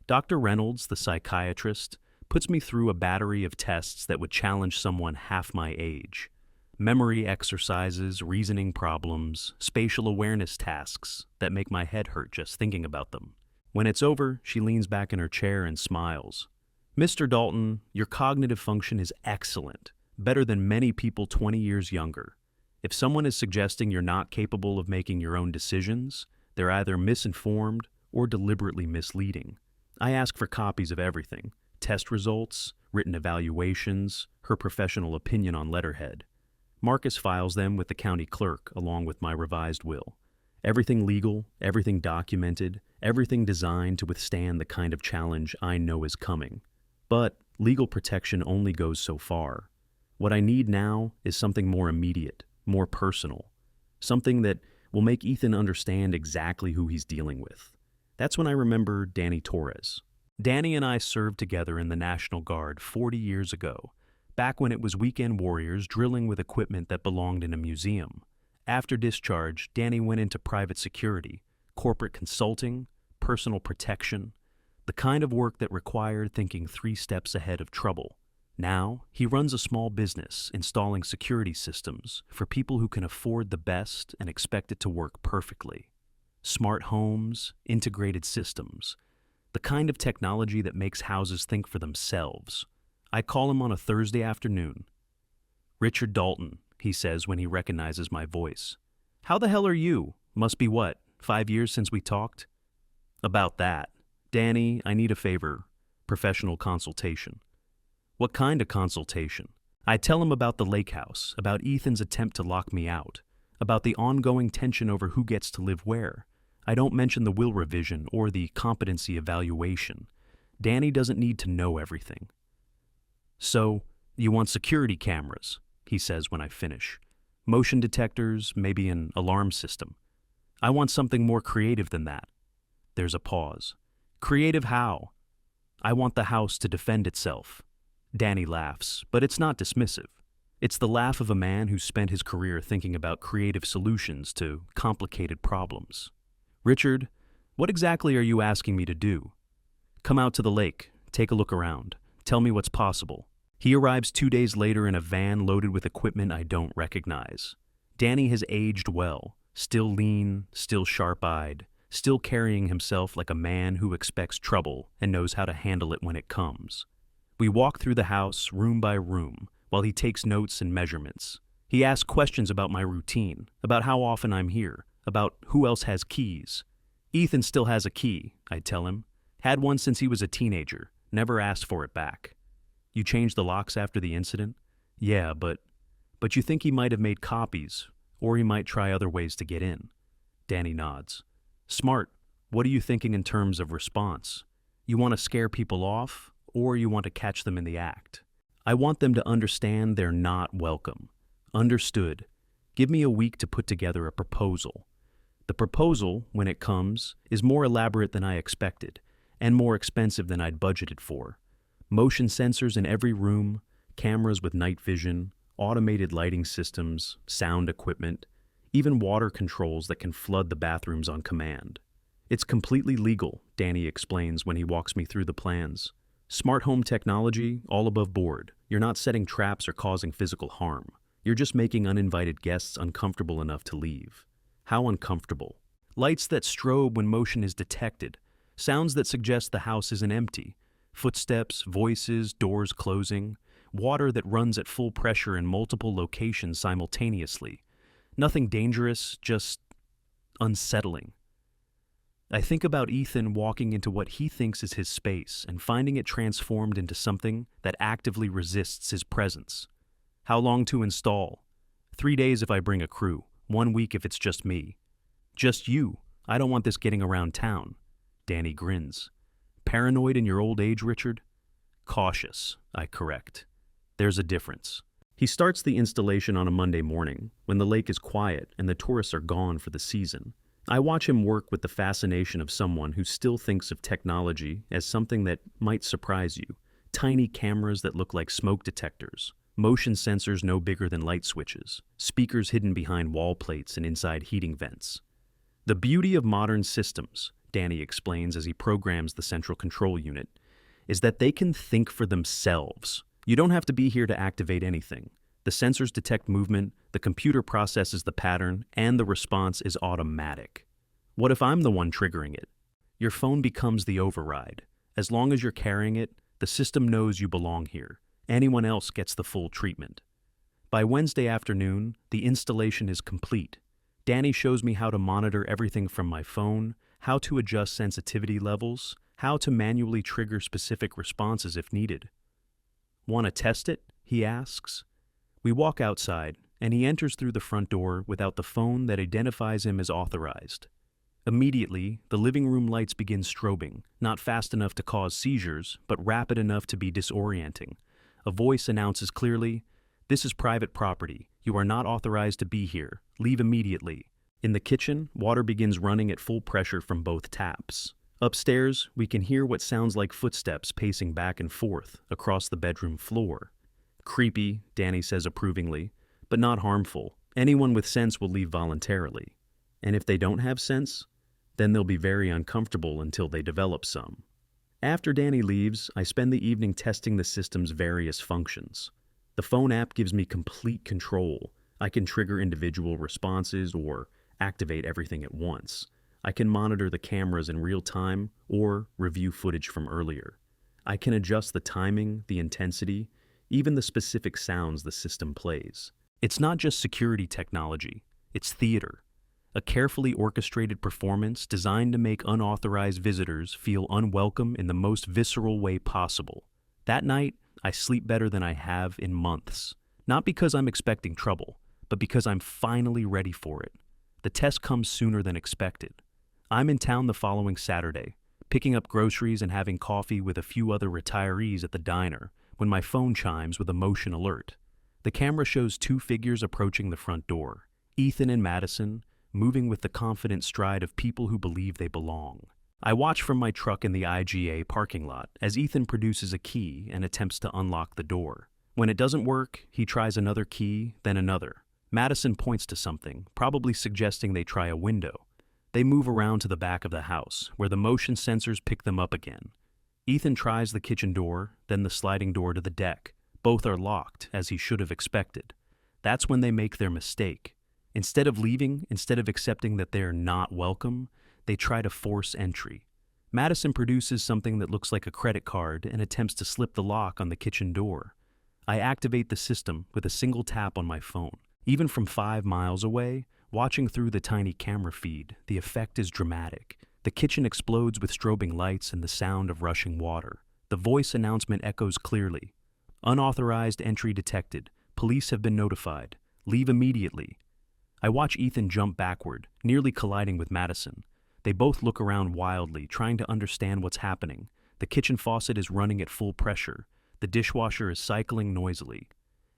Dr. Reynolds, the psychiatrist, puts me through a battery of tests that would challenge someone half my age. Memory exercises, reasoning problems, spatial awareness tasks that make my head hurt just thinking about them. When it's over, she leans back in her chair and smiles. Mr. Dalton, your cognitive function is excellent, better than many people 20 years younger. If someone is suggesting you're not capable of making your own decisions, they're either misinformed or deliberately misleading. I ask for copies of everything: test results, written evaluations, her professional opinion on letterhead. Marcus files them with the county clerk along with my revised will. Everything legal, everything documented, everything designed to withstand the kind of challenge I know is coming. But legal protection only goes so far. What I need now is something more immediate, more personal. Something that will make Ethan understand exactly who he's dealing with. That's when I remember Danny Torres. Danny and I served together in the National Guard 40 years ago, back when it was weekend warriors drilling with equipment that belonged in a museum. After discharge, Danny went into private security, corporate consulting, personal protection, the kind of work that required thinking 3 steps ahead of trouble. Now, he runs a small business installing security systems for people who can afford the best and expect it to work perfectly. Smart homes, integrated systems, the kind of technology that makes houses think for themselves. I call him on a Thursday afternoon. "Richard Dalton," he says when he recognizes my voice. "How the hell are you? Must be what, 5 years since we talked?" "About that. Danny, I need a favor. Professional consultation." "What kind of consultation?" I tell him about the Lakehouse, about Ethan's attempt to lock me out, about the ongoing tension over who gets to live where. I don't mention the will revision or the competency evaluation. Danny doesn't need to know everything. "So, you want security cameras," he says when I finish. "Motion detectors, maybe an alarm system." "I want something more creative than that." There's a pause. "Creative how?" "I want the house to defend itself." Danny laughs, but it's not dismissive. It's the laugh of a man who spent his career thinking about creative solutions to complicated problems. "Richard, what exactly are you asking me to do?" "Come out to the lake, take a look around. Tell me what's possible." He arrives 2 days later in a van loaded with equipment I don't recognize. Danny has aged well, still lean, still sharp-eyed, still carrying himself like a man who expects trouble and knows how to handle it when it comes. We walk through the house, room by room, while he takes notes and measurements. He asks questions about my routine, about how often I'm here, about who else has keys. "Ethan still has a key," I tell him. "Had one since he was a teenager, never asked for it back." "You changed the locks after the incident?" "Yeah, but you think he might have made copies, or he might try other ways to get in. Danny nods. Smart. What are you thinking in terms of response? You want to scare people off, or you want to catch them in the act? I want them to understand they're not welcome. Understood. Give me a week to put together a proposal. The proposal, when it comes, is more elaborate than I expected, and more expensive than I'd budgeted for. Motion sensors in every room, cameras with night vision, automated lighting systems, sound equipment, even water controls that can flood the bathrooms on command. It's completely legal, Danny explains when he walks me through the plans. Smart home technology, all above board. You're not setting traps or causing physical harm. You're just making uninvited guests uncomfortable enough to leave. How uncomfortable? Lights that strobe when motion is detected. Sounds that suggest the house isn't empty. Footsteps, voices, doors closing. Water that runs at full pressure in multiple locations simultaneously. Nothing dangerous, just unsettling. I think about Ethan walking into what he thinks is his space and finding it transformed into something that actively resists his presence. How long to install? 3 days if I bring a crew, 1 week if it's just me. Just you. I don't want this getting around town. Danny grins. Paranoid in your old age, Richard? Cautious, I correct. There's a difference. He starts the installation on a Monday morning, when the lake is quiet and the tourists are gone for the season. I watch him work with the fascination of someone who still thinks of technology as something that might surprise you. Tiny cameras that look like smoke detectors, motion sensors no bigger than light switches, speakers hidden behind wall plates and inside heating vents. The beauty of modern systems, Danny explains as he programs the central control unit, is that they can think for themselves. You don't have to be here to activate anything. The sensors detect movement, the computer processes the pattern, and the response is automatic. What if I'm the one triggering it? Your phone becomes the override. As long as you're carrying it, the system knows you belong here. Anyone else gets the full treatment. By Wednesday afternoon, the installation is complete. Danny shows me how to monitor everything from my phone, how to adjust sensitivity levels, how to manually trigger specific responses if needed. Want to test it? He asks. We walk outside, and he enters through the front door without the phone that identifies him as authorized. Immediately, the living room lights begin strobing, not fast enough to cause seizures, but rapid enough to be disorienting. A voice announces clearly, "This is private property. You are not authorized to be here. Leave immediately." In the kitchen, water begins running at full pressure from both taps. Upstairs, we can hear what sounds like footsteps pacing back and forth across the bedroom floor. Creepy, Danny says approvingly, but not harmful. Anyone with sense will leave voluntarily. And if they don't have sense, then they'll be very uncomfortable until they develop some. After Danny leaves, I spend the evening testing the system's various functions. The phone app gives me complete control. I can trigger individual responses or activate everything at once. I can monitor the cameras in real time or review footage from earlier. I can adjust the timing, the intensity, even the specific sounds the system plays. It's not just security technology, it's theater. A carefully orchestrated performance designed to make unauthorized visitors feel unwelcome in the most visceral way possible. That night, I sleep better than I have in months. Not because I'm expecting trouble, but because I'm finally ready for it. The test comes sooner than expected. I'm in town the following Saturday, picking up groceries and having coffee with a few other retirees at the diner, when my phone chimes with a motion alert. The camera shows 2 figures approaching the front door, Ethan and Madison, moving with the confident stride of people who believe they belong. I watch from my truck in the IGA parking lot as Ethan produces a key and attempts to unlock the door. When it doesn't work, he tries another key, then another. Madison points to something, probably suggesting they try a window. They move around to the back of the house, where the motion sensors pick them up again. Ethan tries the kitchen door, then the sliding door to the deck. Both are locked, as he should have expected. That's when they make their mistake. Instead of leaving, instead of accepting that they're not welcome, they try to force entry. Madison produces something that looks like a credit card and attempts to slip the lock on the kitchen door. I activate the system with a single tap on my phone. Even from 5 miles away, watching through the tiny camera feed, the effect is dramatic. The kitchen explodes with strobing lights and the sound of rushing water. The voice announcement echoes clearly. Unauthorized entry detected. Police have been notified. Leave immediately. I watch Ethan jump backward, nearly colliding with Madison. They both look around wildly, trying to understand what's happening. The kitchen faucet is running at full pressure. The dishwasher is cycling noisily.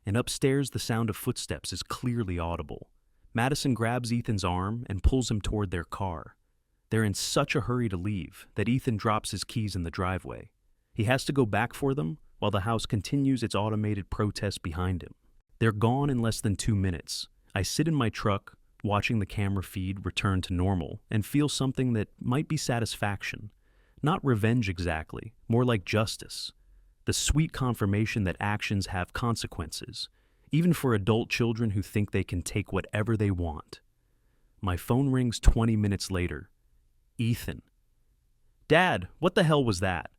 And upstairs, the sound of footsteps is clearly audible. Madison grabs Ethan's arm and pulls him toward their car. They're in such a hurry to leave that Ethan drops his keys in the driveway. He has to go back for them while the house continues its automated protest behind him. They're gone in less than 2 minutes. I sit in my truck, watching the camera feed return to normal, and feel something that might be satisfaction. Not revenge exactly, more like justice. The sweet confirmation that actions have consequences, even for adult children who think they can take whatever they want. My phone rings 20 minutes later. Ethan. Dad, what the hell was that?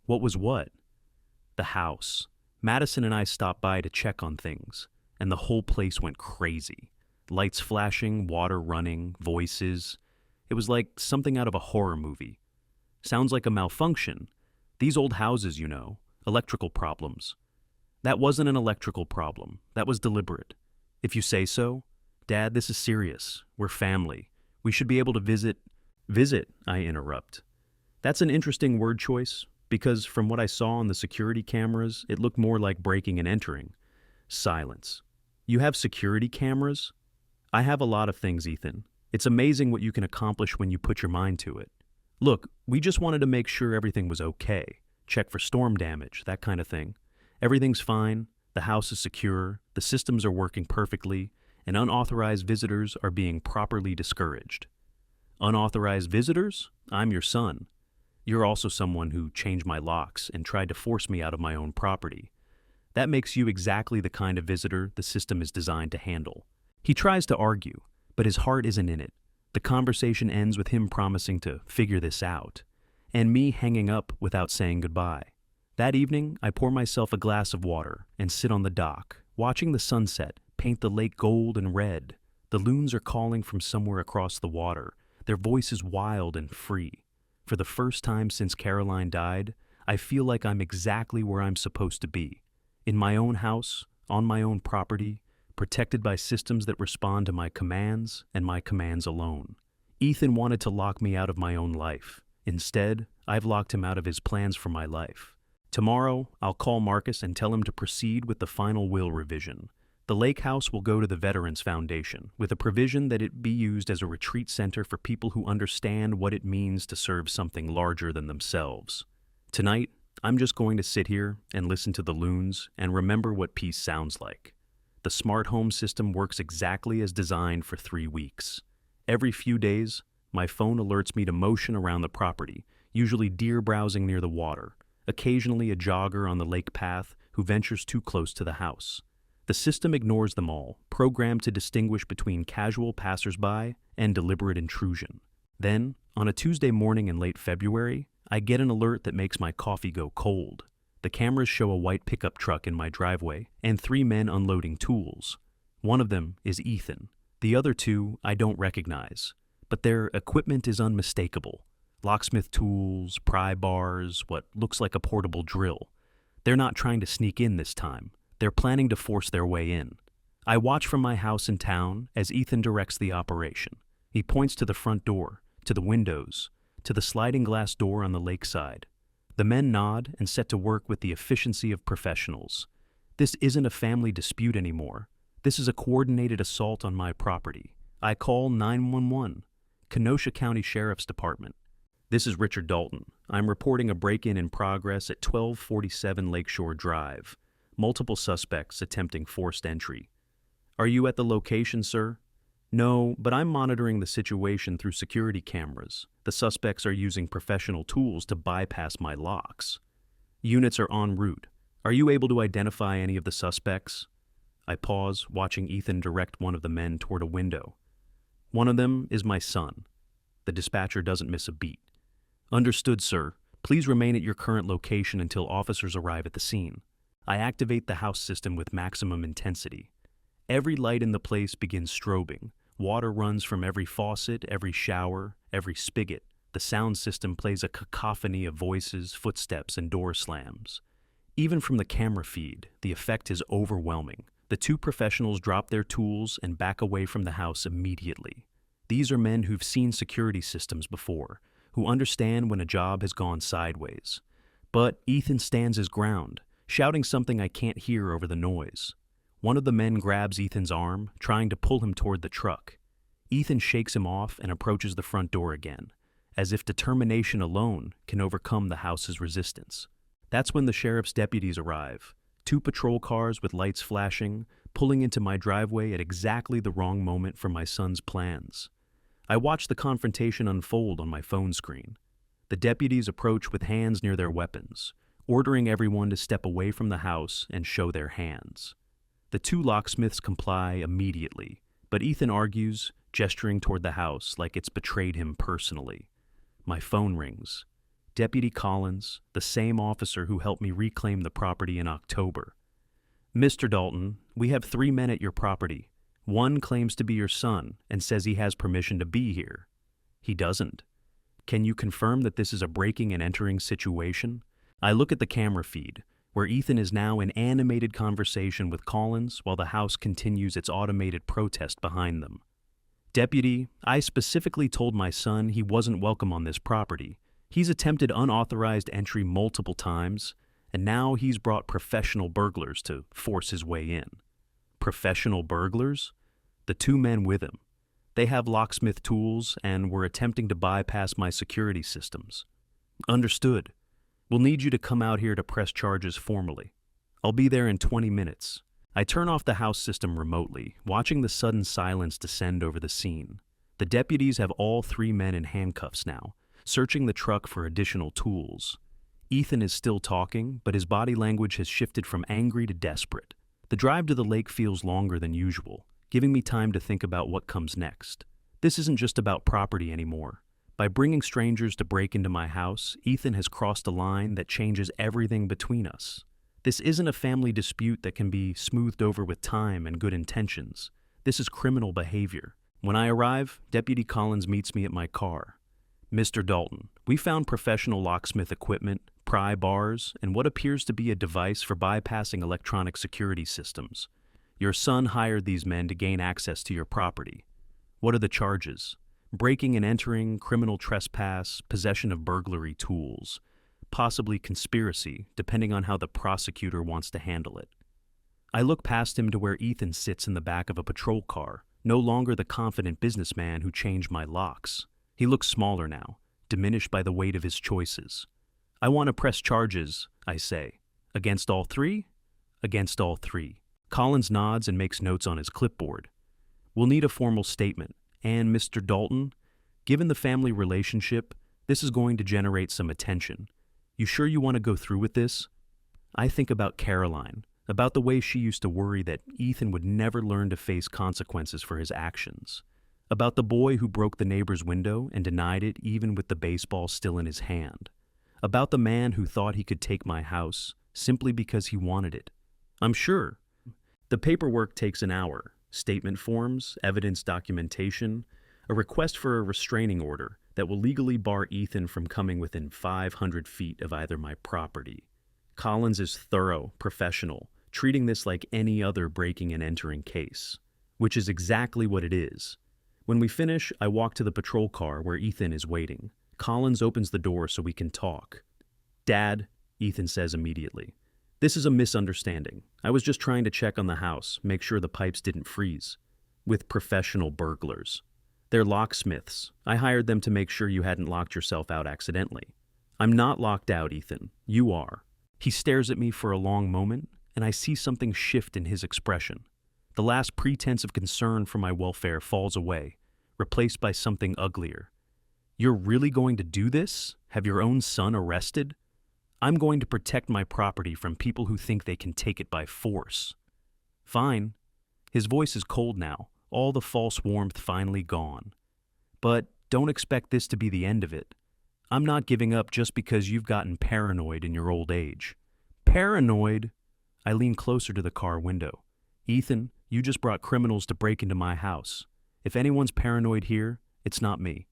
What was what? The house. Madison and I stopped by to check on things, and the whole place went crazy. Lights flashing, water running, voices. It was like something out of a horror movie. Sounds like a malfunction. These old houses, you know, electrical problems. That wasn't an electrical problem. That was deliberate. If you say so. Dad, this is serious. We're family. We should be able to visit. Visit, I interrupt. That's an interesting word choice, because from what I saw on the security cameras, it looked more like breaking and entering. Silence. You have security cameras? I have a lot of things, Ethan. It's amazing what you can accomplish when you put your mind to it. Look, we just wanted to make sure everything was okay. Check for storm damage, that kind of thing. Everything's fine, the house is secure, the systems are working perfectly, and unauthorized visitors are being properly discouraged. Unauthorized visitors? I'm your son. You're also someone who changed my locks and tried to force me out of my own property. That makes you exactly the kind of visitor the system is designed to handle. He tries to argue, but his heart isn't in it. The conversation ends with him promising to figure this out, and me hanging up without saying goodbye. That evening, I pour myself a glass of water and sit on the dock, watching the sunset paint the lake gold and red. The loons are calling from somewhere across the water, their voices wild and free. For the first time since Caroline died, I feel like I'm exactly where I'm supposed to be. In my own house, on my own property, protected by systems that respond to my commands and my commands alone. Ethan wanted to lock me out of my own life. Instead, I've locked him out of his plans for my life. Tomorrow, I'll call Marcus and tell him to proceed with the final will revision. The Lakehouse will go to the Veterans Foundation, with a provision that it be used as a retreat center for people who understand what it means to serve something larger than themselves. Tonight, I'm just going to sit here and listen to the loons and remember what peace sounds like. The smart home system works exactly as designed for 3 weeks. Every few days, my phone alerts me to motion around the property, usually deer browsing near the water, occasionally a jogger on the lake path who ventures too close to the house. The system ignores them all, programmed to distinguish between casual passersby and deliberate intrusion. Then, on a Tuesday morning in late February, I get an alert that makes my coffee go cold. The cameras show a white pickup truck in my driveway and 3 men unloading tools. One of them is Ethan. The other 2 I don't recognize, but their equipment is unmistakable. Locksmith tools, pry bars, what looks like a portable drill. They're not trying to sneak in this time. They're planning to force their way in. I watch from my house in town as Ethan directs the operation. He points to the front door, to the windows, to the sliding glass door on the lakeside. The men nod and set to work with the efficiency of professionals. This isn't a family dispute anymore. This is a coordinated assault on my property. I call 911, Kenosha County Sheriff's Department. This is Richard Dalton. I'm reporting a break-in in progress at 1247 Lakeshore Drive. Multiple suspects attempting forced entry. Are you at the location, sir? No, but I'm monitoring the situation through security cameras. The suspects are using professional tools to bypass my locks. Units are en route. Are you able to identify any of the suspects? I pause, watching Ethan direct one of the men toward a window. One of them is my son. The dispatcher doesn't miss a beat. Understood, sir. Please remain at your current location until officers arrive at the scene. I activate the house system with maximum intensity. Every light in the place begins strobing. Water runs from every faucet, every shower, every spigot. The sound system plays a cacophony of voices, footsteps, and door slams. Even from the camera feed, the effect is overwhelming. The two professionals drop their tools and back away from the house immediately. These are men who've seen security systems before, who understand when a job has gone sideways. But Ethan stands his ground, shouting something I can't hear over the noise. One of the men grabs Ethan's arm, trying to pull him toward the truck. Ethan shakes him off and approaches the front door again, as if determination alone can overcome the house's resistance. That's when the sheriff's deputies arrive, 2 patrol cars with lights flashing, pulling into my driveway at exactly the wrong moment for my son's plans. I watch the confrontation unfold on my phone screen. The deputies approach with hands near their weapons, ordering everyone to step away from the house and show their hands. The 2 locksmiths comply immediately, but Ethan argues, gesturing toward the house like it's betrayed him personally. My phone rings. Deputy Collins, the same officer who helped me reclaim the property in October. "Mr. Dalton, we have 3 men at your property. One claims to be your son and says he has permission to be here. He doesn't. Can you confirm that this is a breaking and entering situation?" I look at the camera feed, where Ethan is now in animated conversation with Collins while the house continues its automated protest behind them. "Deputy, I specifically told my son he wasn't welcome on this property. He's attempted unauthorized entry multiple times, and now he's brought professional burglars to force his way in." Professional burglars? The 2 men with him. They have locksmith tools and were attempting to bypass my security systems. "Understood. We'll need you to come out here to press charges formally. I'll be there in 20 minutes. I turn off the house system remotely, watching the sudden silence descend over the scene. The deputies have all 3 men in handcuffs now, searching the truck for additional tools. Ethan is still talking, but his body language has shifted from angry to desperate. The drive to the lake feels longer than usual, giving me time to think about what comes next. This isn't just about property anymore. By bringing strangers to break into my house, Ethan has crossed a line that changes everything between us. This isn't a family dispute that can be smoothed over with time and good intentions. This is criminal behavior. When I arrive, Deputy Collins meets me at my car. "Mr. Dalton, we found professional locksmith equipment, pry bars, and what appears to be a device for bypassing electronic security systems. Your son hired these men to gain access to your property. What are the charges? Breaking and entering, criminal trespass, possession of burglary tools, possibly conspiracy, depending on how the prosecutor wants to handle it." I look past him to where Ethan sits in the back of a patrol car, no longer the confident businessman who changed my locks. He looks smaller now, diminished by the weight of his choices. "I want to press charges," I say. "Against all 3? "Against all 3. Collins nods and makes notes on his clipboard. "We'll need a formal statement. And, Mr. Dalton, given the family relationship, this is going to generate some attention. You sure you want to go through with this?" I think about Caroline, about the way she used to worry that Ethan would never learn to face consequences for his actions, about the boy who broke the neighbor's window and denied it even with the baseball still in his hand, about the man who thought he could take my house simply because he wanted it. I'm sure. The paperwork takes an hour. Statement forms, evidence documentation, a request for a restraining order that will legally bar Ethan from coming within 500 feet of either my property. Collins is thorough, professional, treating this like any other breaking and entering case, which is exactly what it is. When we finish, I walk to the patrol car where Ethan is waiting. Collins opens the door so we can talk. "Dad," Ethan says immediately, "this is a misunderstanding. I was just trying to check on the house, make sure the pipes didn't freeze." "With professional burglars. They're locksmiths. I hired them to make sure you hadn't locked yourself out accidentally." "I'm not locked out, Ethan. You are." He stares at me for a long moment, and I see something shift in his expression. The last pretense of concern for my welfare falls away, replaced by something uglier. "You're really going to do this? Have your own son arrested?" "I'm going to protect my property from people who think they can take it by force." "Fine." His voice is cold now, all the false warmth finally gone. "But don't expect this to be the end of it. I'm not giving up just because you've gotten paranoid in your old age." "Paranoid?" I lean closer to the car window. "Ethan, you just brought criminals to break into my house. If anyone's paranoid here, it's not me."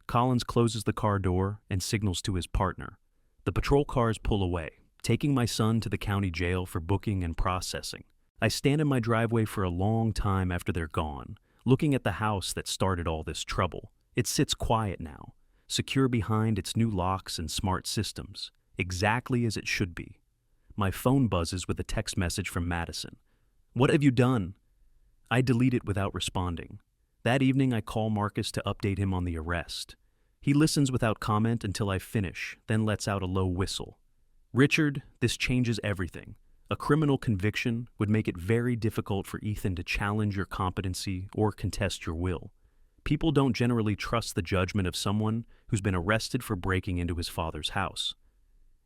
Collins closes the car door and signals to his partner. The patrol cars pull away, taking my son to the county jail for booking and processing. I stand in my driveway for a long time after they're gone, looking at the house that started all this trouble. It sits quiet now, secure behind its new locks and smart systems, exactly as it should be. My phone buzzes with a text message from Madison. "What have you done?" I delete it without responding. That evening I call Marcus to update him on the arrest. He listens without comment until I finish, then lets out a low whistle. "Richard, this changes everything. A criminal conviction would make it very difficult for Ethan to challenge your competency or contest your will. People don't generally trust the judgment of someone who's been arrested for breaking into his father's house.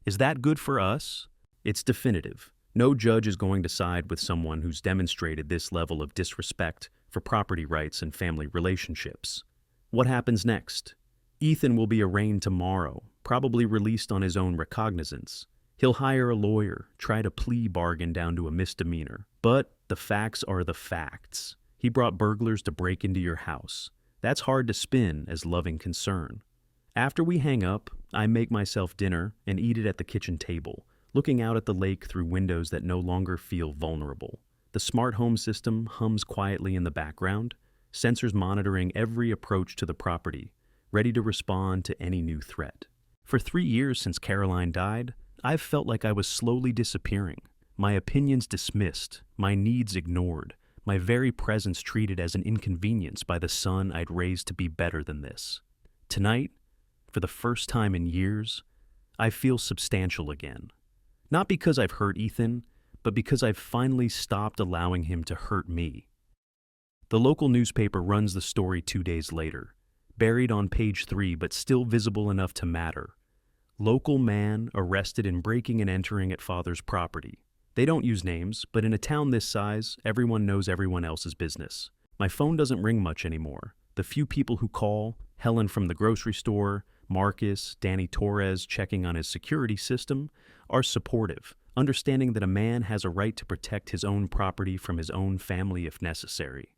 Is that good for us? It's definitive. No judge is going to side with someone who's demonstrated this level of disrespect for property rights and family relationships. What happens next? Ethan will be arraigned tomorrow, probably released on his own recognizance. He'll hire a lawyer, try to plea bargain down to a misdemeanor. But the facts are the facts. He brought burglars to break into your house. That's hard to spin as loving concern. After we hang up, I make myself dinner and eat it at the kitchen table, looking out at the lake through windows that no longer feel vulnerable. The smart home system hums quietly in the background, sensors monitoring every approach to the property, ready to respond to any new threat. For 3 years since Caroline died, I've felt like I was slowly disappearing, my opinions dismissed, my needs ignored, my very presence treated as an inconvenience by the son I'd raised to be better than this. Tonight, for the first time in years, I feel substantial again. Not because I've hurt Ethan, but because I've finally stopped allowing him to hurt me. The local newspaper runs the story 2 days later, buried on page 3 but still visible enough to matter. Local man arrested in breaking and entering at father's property. They don't use names, but in a town this size, everyone knows everyone else's business. My phone doesn't ring much anymore. The few people who call, Helen from the grocery store, Marcus, Danny Torres checking on his security system, are supportive, understanding that a man has a right to protect his own property from his own family if necessary.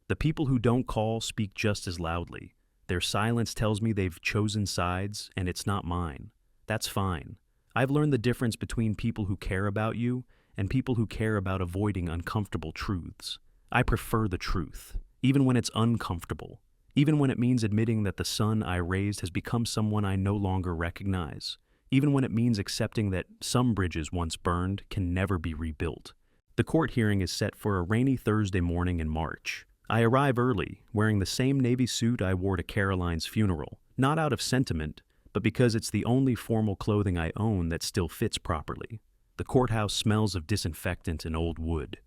The people who don't call speak just as loudly. Their silence tells me they've chosen sides, and it's not mine. That's fine. I've learned the difference between people who care about you and people who care about avoiding uncomfortable truths. I prefer the truth, even when it's uncomfortable, even when it means admitting that the son I raised has become someone I no longer recognize, even when it means accepting that some bridges once burned can never be rebuilt. The court hearing is set for a rainy Thursday morning in March. I arrive early, wearing the same navy suit I wore to Caroline's funeral, not out of sentiment, but because it's the only formal clothing I own that still fits properly. The courthouse smells of disinfectant and old wood,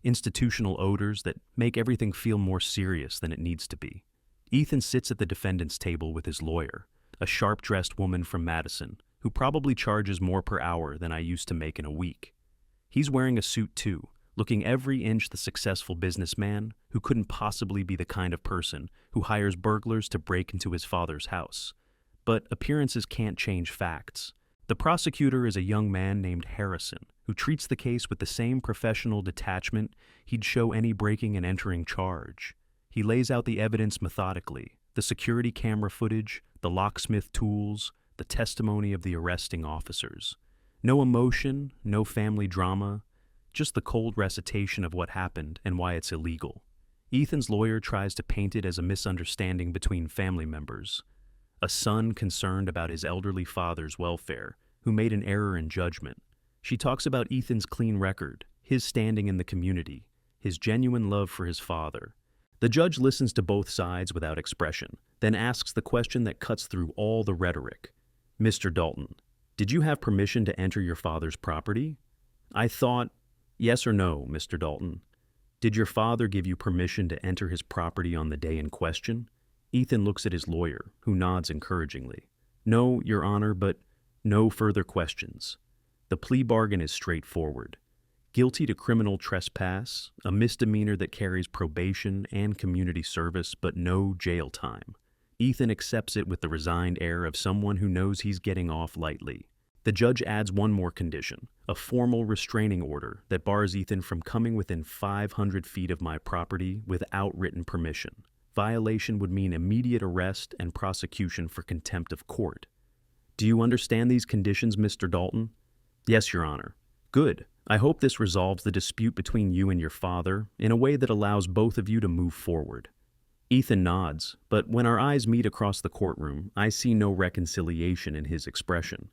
institutional odors that make everything feel more serious than it needs to be. Ethan sits at the defendant's table with his lawyer, a sharp-dressed woman from Madison, who probably charges more per hour than I used to make in a week. He's wearing a suit too, looking every inch the successful businessman who couldn't possibly be the kind of person who hires burglars to break into his father's house. But appearances can't change facts. The prosecutor is a young man named Harrison, who treats the case with the same professional detachment he'd show any breaking and entering charge. He lays out the evidence methodically, the security camera footage, the locksmith tools, the testimony of the arresting officers. No emotion, no family drama, just the cold recitation of what happened and why it's illegal. Ethan's lawyer tries to paint it as a misunderstanding between family members. A son concerned about his elderly father's welfare, who made an error in judgment. She talks about Ethan's clean record, his standing in the community, his genuine love for his father. The judge listens to both sides without expression, then asks the question that cuts through all the rhetoric. "Mr. Dalton, did you have permission to enter your father's property?" I thought, "Yes or no, Mr. Dalton? Did your father give you permission to enter his property on the day in question?" Ethan looks at his lawyer, who nods encouragingly. "No, Your Honor, but no further questions." The plea bargain is straightforward. Guilty to criminal trespass, a misdemeanor that carries probation and community service, but no jail time. Ethan accepts it with the resigned air of someone who knows he's getting off lightly. The judge adds one more condition, a formal restraining order that bars Ethan from coming within 500 feet of my property without written permission. Violation would mean immediate arrest and prosecution for contempt of court. "Do you understand these conditions, Mr. Dalton?" "Yes, Your Honor." "Good. I hope this resolves the dispute between you and your father in a way that allows both of you to move forward. Ethan nods, but when our eyes meet across the courtroom, I see no reconciliation in his expression.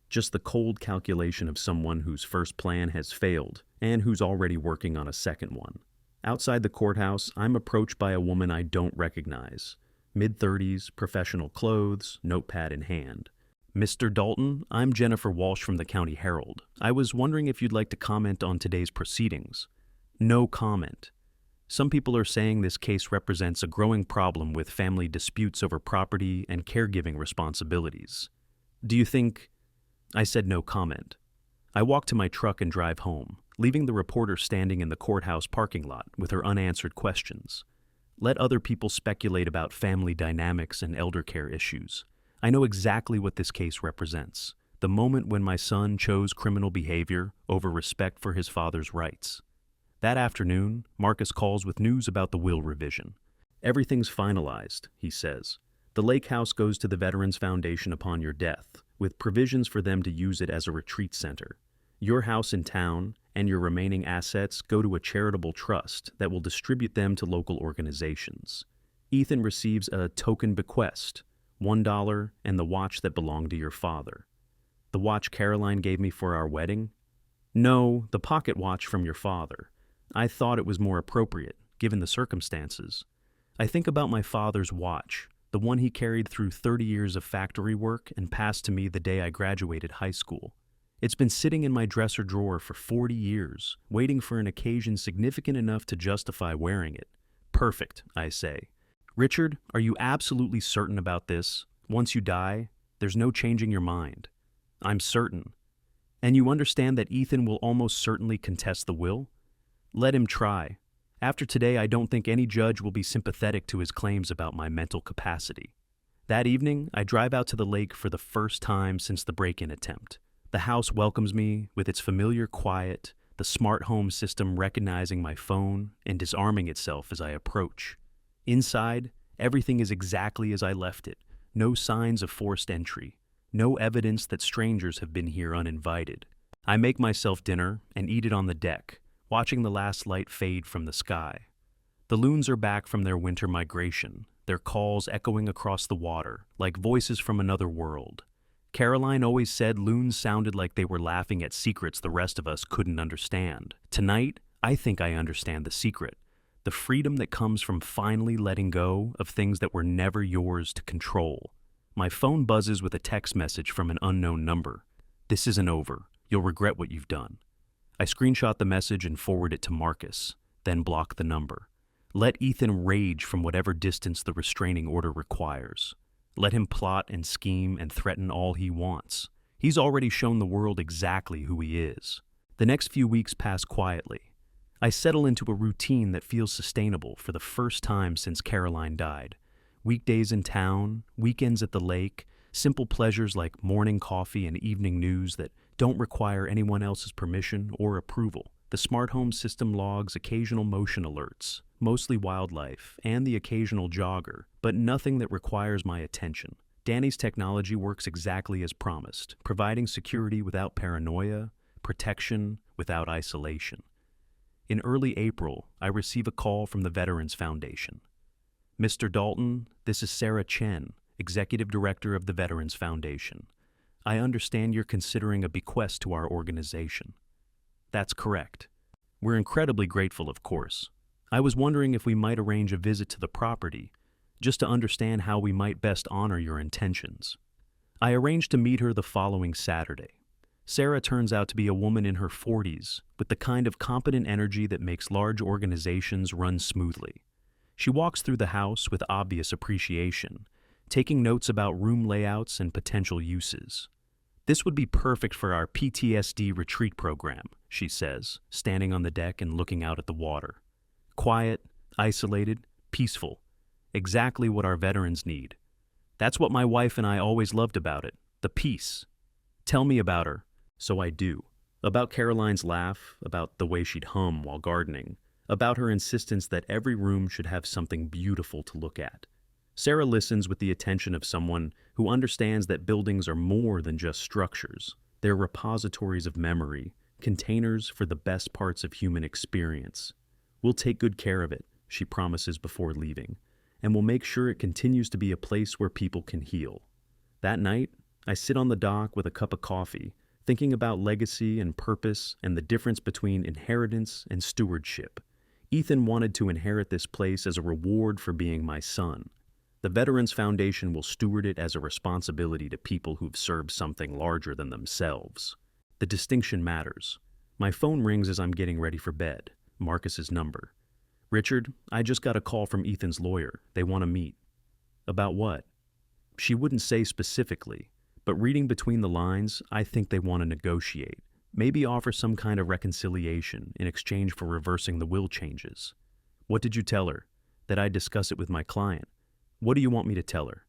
Just the cold calculation of someone whose first plan has failed and who's already working on a second one. Outside the courthouse, I'm approached by a woman I don't recognize. Mid-30s, professional clothes, notepad in hand. Mr. Dalton, I'm Jennifer Walsh from the County Herald. I was wondering if you'd like to comment on today's proceedings. No comment. Some people are saying this case represents a growing problem with family disputes over property and caregiving responsibilities. Do you think... I said no comment. I walk to my truck and drive home, leaving the reporter standing in the courthouse parking lot with her unanswered questions. Let other people speculate about family dynamics and elder care issues. I know exactly what this case represents. The moment when my son chose criminal behavior over respect for his father's rights. That afternoon, Marcus calls with news about the will revision. Everything's finalized, he says. The Lakehouse goes to the Veterans Foundation upon your death, with provisions for them to use it as a retreat center. Your house in town and your remaining assets go to a charitable trust that will distribute them to local organizations. Ethan receives a token bequest, $1 and the watch that belonged to your father. The watch Caroline gave me for our wedding? No, the pocket watch from your father. I thought it was more appropriate, given the circumstances. I think about my father's watch, the one he carried through 30 years of factory work and passed to me the day I graduated high school. It's been sitting in my dresser drawer for 40 years, waiting for an occasion significant enough to justify wearing it. Perfect, I say. Richard, are you absolutely certain about this? Once you die, there's no changing your mind. I'm certain. And you understand that Ethan will almost certainly contest the will? Let him try. After today, I don't think any judge will be sympathetic to his claims about my mental capacity. That evening, I drive out to the lake for the first time since the break-in attempt. The house welcomes me with its familiar quiet, the smart home system recognizing my phone and disarming itself as I approach. Inside, everything is exactly as I left it. No signs of forced entry. No evidence that strangers have been here uninvited. I make myself dinner and eat it on the deck, watching the last light fade from the sky. The loons are back from their winter migration, their calls echoing across the water, like voices from another world. Caroline always said loons sounded like they were laughing at secrets the rest of us couldn't understand. Tonight, I think I understand the secret. The freedom that comes from finally letting go of things that were never yours to control. My phone buzzes with a text message from an unknown number. This isn't over. You'll regret what you've done. I screenshot the message and forward it to Marcus, then block the number. Let Ethan rage from whatever distance the restraining order requires. Let him plot and scheme and threaten all he wants. He's already shown the world exactly who he is. The next few weeks pass quietly. I settle into a routine that feels sustainable for the first time since Caroline died. Weekdays in town, weekends at the lake, simple pleasures like morning coffee and evening news that don't require anyone else's permission or approval. The smart home system logs occasional motion alerts, mostly wildlife, and the occasional jogger, but nothing that requires my attention. Danny's technology works exactly as promised, providing security without paranoia, protection without isolation. In early April, I receive a call from the Veterans Foundation. Mr. Dalton, this is Sarah Chen, Executive Director of the Veterans Foundation. I understand you're considering a bequest to our organization. That's correct. We're incredibly grateful, of course. I was wondering if we might arrange a visit to the property, just to understand how we might best honor your intentions. I arranged to meet her the following Saturday. Sarah turns out to be a woman in her 40s, with the kind of competent energy that makes large organizations run smoothly. She walks through the house with obvious appreciation, taking notes about room layouts and potential uses. This would be perfect for our PTSD retreat program, she says, standing on the deck and looking out at the water. Quiet, isolated, peaceful. Exactly what our veterans need. That's what my wife and I always loved about it, the peace. Tell me about her. So I do. About Caroline's laugh, about the way she'd hum while gardening, about her insistence that every room should have something beautiful to look at. Sarah listens with the attention of someone who understands that buildings are more than just structures. They're repositories of memory, containers for the best parts of human experience. We'll take good care of it, she promises before leaving, and we'll make sure it continues to be a place where people can heal. That night, I sit on the dock with a cup of coffee, thinking about legacy and purpose and the difference between inheritance and stewardship. Ethan wanted to inherit this place as a reward for being my son. The Veterans Foundation will steward it as a responsibility to people who've served something larger than themselves. The distinction matters. My phone rings as I'm getting ready for bed. Marcus's number. "Richard, I just got a call from Ethan's lawyer. They want to meet." "About what?" She wouldn't say specifically, but reading between the lines, I think they want to negotiate. Maybe offer some kind of reconciliation in exchange for reversing the will changes. "What did you tell her?" "That I'd discuss it with my client." "What do you want me to tell her?"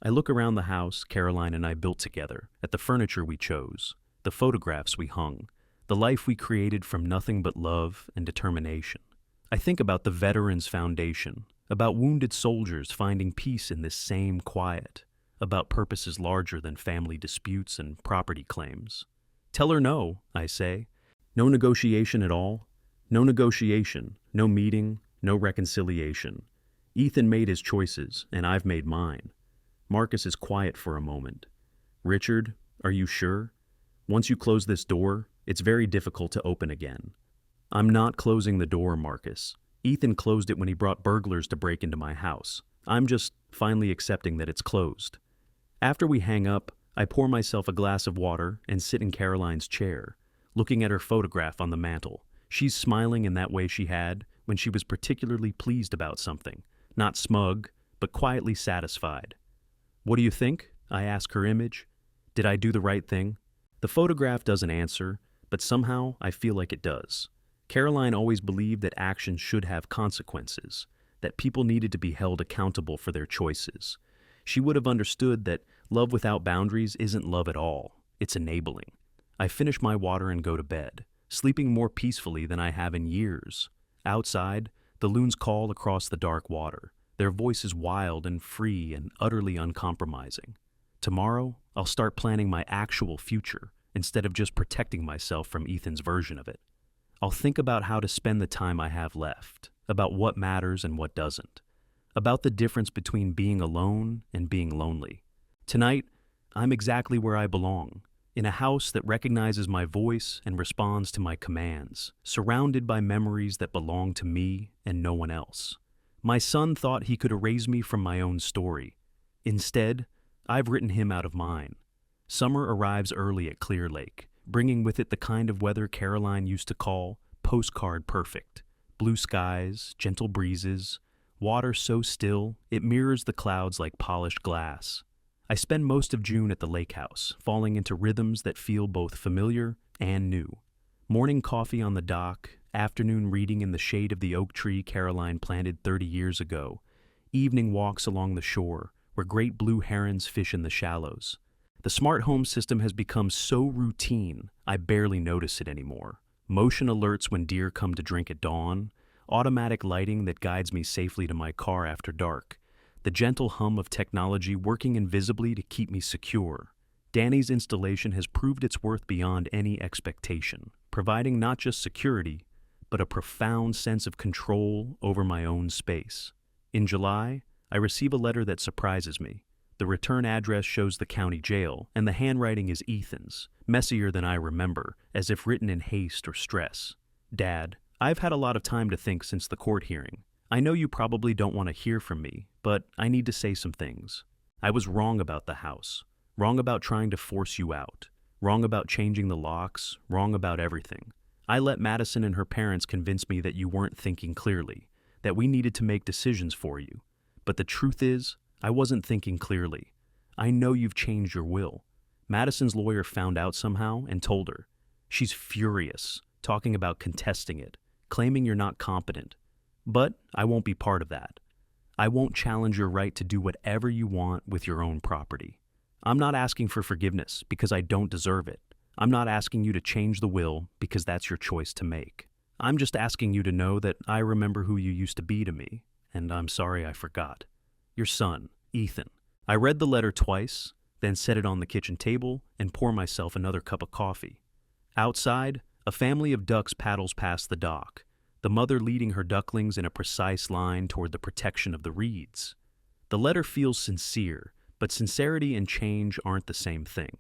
I look around the house Caroline and I built together, at the furniture we chose, the photographs we hung, the life we created from nothing but love and determination. I think about the Veterans Foundation, about wounded soldiers finding peace in this same quiet, about purposes larger than family disputes and property claims. "Tell her no," I say. "No negotiation at all? No negotiation, no meeting, no reconciliation. Ethan made his choices, and I've made mine." Marcus is quiet for a moment. "Richard, are you sure? Once you close this door, it's very difficult to open again." "I'm not closing the door, Marcus. Ethan closed it when he brought burglars to break into my house. I'm just finally accepting that it's closed." After we hang up, I pour myself a glass of water and sit in Caroline's chair, looking at her photograph on the mantel. She's smiling in that way she had when she was particularly pleased about something, not smug, but quietly satisfied. "What do you think?" I ask her image. "Did I do the right thing?" The photograph doesn't answer, but somehow I feel like it does. Caroline always believed that actions should have consequences, that people needed to be held accountable for their choices. She would have understood that love without boundaries isn't love at all. It's enabling. I finish my water and go to bed, sleeping more peacefully than I have in years. Outside, the loons call across the dark water, their voices wild and free and utterly uncompromising. Tomorrow, I'll start planning my actual future instead of just protecting myself from Ethan's version of it. I'll think about how to spend the time I have left, about what matters and what doesn't, about the difference between being alone and being lonely. Tonight, I'm exactly where I belong, in a house that recognizes my voice and responds to my commands, surrounded by memories that belong to me and no one else. My son thought he could erase me from my own story. Instead, I've written him out of mine. Summer arrives early at Clear Lake, bringing with it the kind of weather Caroline used to call postcard perfect. Blue skies, gentle breezes, water so still it mirrors the clouds like polished glass. I spend most of June at the Lakehouse, falling into rhythms that feel both familiar and new. Morning coffee on the dock, afternoon reading in the shade of the oak tree Caroline planted 30 years ago, evening walks along the shore where great blue herons fish in the shallows. The smart home system has become so routine, I barely notice it anymore. Motion alerts when deer come to drink at dawn, automatic lighting that guides me safely to my car after dark, the gentle hum of technology working invisibly to keep me secure. Danny's installation has proved its worth beyond any expectation, providing not just security, but a profound sense of control over my own space. In July, I receive a letter that surprises me. The return address shows the county jail, and the handwriting is Ethan's, messier than I remember, as if written in haste or stress. "Dad, I've had a lot of time to think since the court hearing. I know you probably don't want to hear from me, but I need to say some things. I was wrong about the house, wrong about trying to force you out, wrong about changing the locks, wrong about everything. I let Madison and her parents convince me that you weren't thinking clearly, that we needed to make decisions for you. But the truth is, I wasn't thinking clearly. I know you've changed your will. Madison's lawyer found out somehow and told her. She's furious, talking about contesting it, claiming you're not competent. But I won't be part of that. I won't challenge your right to do whatever you want with your own property. I'm not asking for forgiveness because I don't deserve it. I'm not asking you to change the will because that's your choice to make. I'm just asking you to know that I remember who you used to be to me, and I'm sorry I forgot. Your son, Ethan." I read the letter twice, then set it on the kitchen table and pour myself another cup of coffee. Outside, A family of ducks paddles past the dock, the mother leading her ducklings in a precise line toward the protection of the reeds. The letter feels sincere, but sincerity and change aren't the same thing.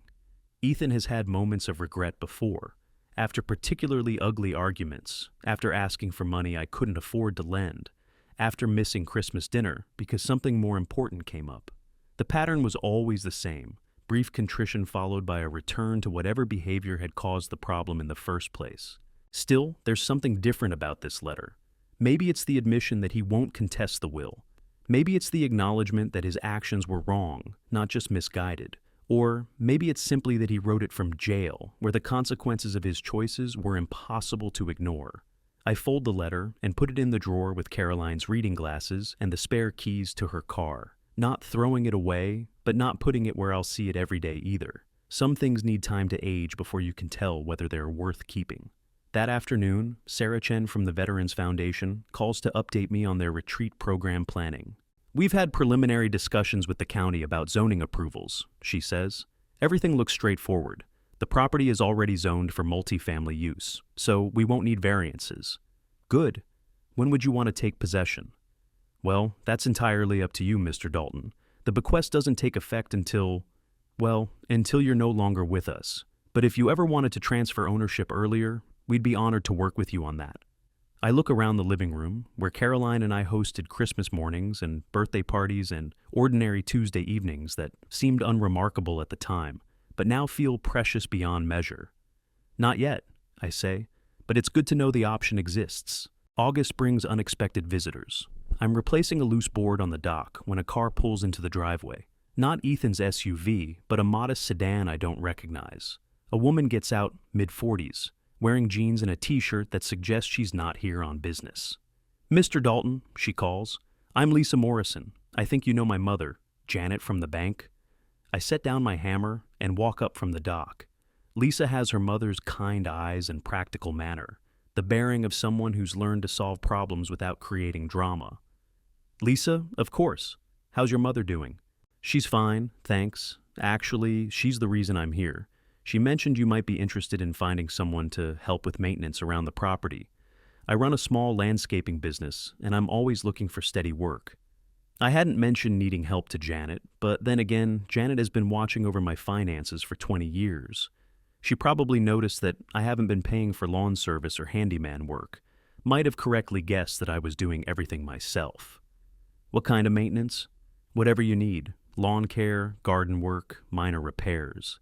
Ethan has had moments of regret before, after particularly ugly arguments, after asking for money I couldn't afford to lend, after missing Christmas dinner because something more important came up. The pattern was always the same, brief contrition followed by a return to whatever behavior had caused the problem in the first place. Still, there's something different about this letter. Maybe it's the admission that he won't contest the will. Maybe it's the acknowledgement that his actions were wrong, not just misguided. Or maybe it's simply that he wrote it from jail, where the consequences of his choices were impossible to ignore. I fold the letter and put it in the drawer with Caroline's reading glasses and the spare keys to her car. Not throwing it away, but not putting it where I'll see it every day either. Some things need time to age before you can tell whether they're worth keeping. That afternoon, Sarah Chen from the Veterans Foundation calls to update me on their retreat program planning. "We've had preliminary discussions with the county about zoning approvals," she says. "Everything looks straightforward. The property is already zoned for multifamily use, so we won't need variances." "Good. When would you want to take possession?" "Well, that's entirely up to you, Mr. Dalton. The bequest doesn't take effect until you're no longer with us. But if you ever wanted to transfer ownership earlier, we'd be honored to work with you on that." I look around the living room, where Caroline and I hosted Christmas mornings and birthday parties and ordinary Tuesday evenings that seemed unremarkable at the time, but now feel precious beyond measure. "Not yet," I say, "but it's good to know the option exists." August brings unexpected visitors. I'm replacing a loose board on the dock when a car pulls into the driveway. Not Ethan's SUV, but a modest sedan I don't recognize. A woman gets out, mid-40s, wearing jeans and a t-shirt that suggests she's not here on business. "Mr. Dalton," she calls. "I'm Lisa Morrison. I think you know my mother, Janet from the bank." I set down my hammer and walk up from the dock. Lisa has her mother's kind eyes and practical manner, the bearing of someone who's learned to solve problems without creating drama. "Lisa, of course. How's your mother doing?" "She's fine, thanks. Actually, she's the reason I'm here. She mentioned you might be interested in finding someone to help with maintenance around the property. I run a small landscaping business, and I'm always looking for steady work." I hadn't mentioned needing help to Janet, but then again, Janet has been watching over my finances for 20 years. She probably noticed that I haven't been paying for lawn service or handyman work. Might have correctly guessed that I was doing everything myself. "What kind of maintenance?" "Whatever you need. Lawn care, garden work, minor repairs.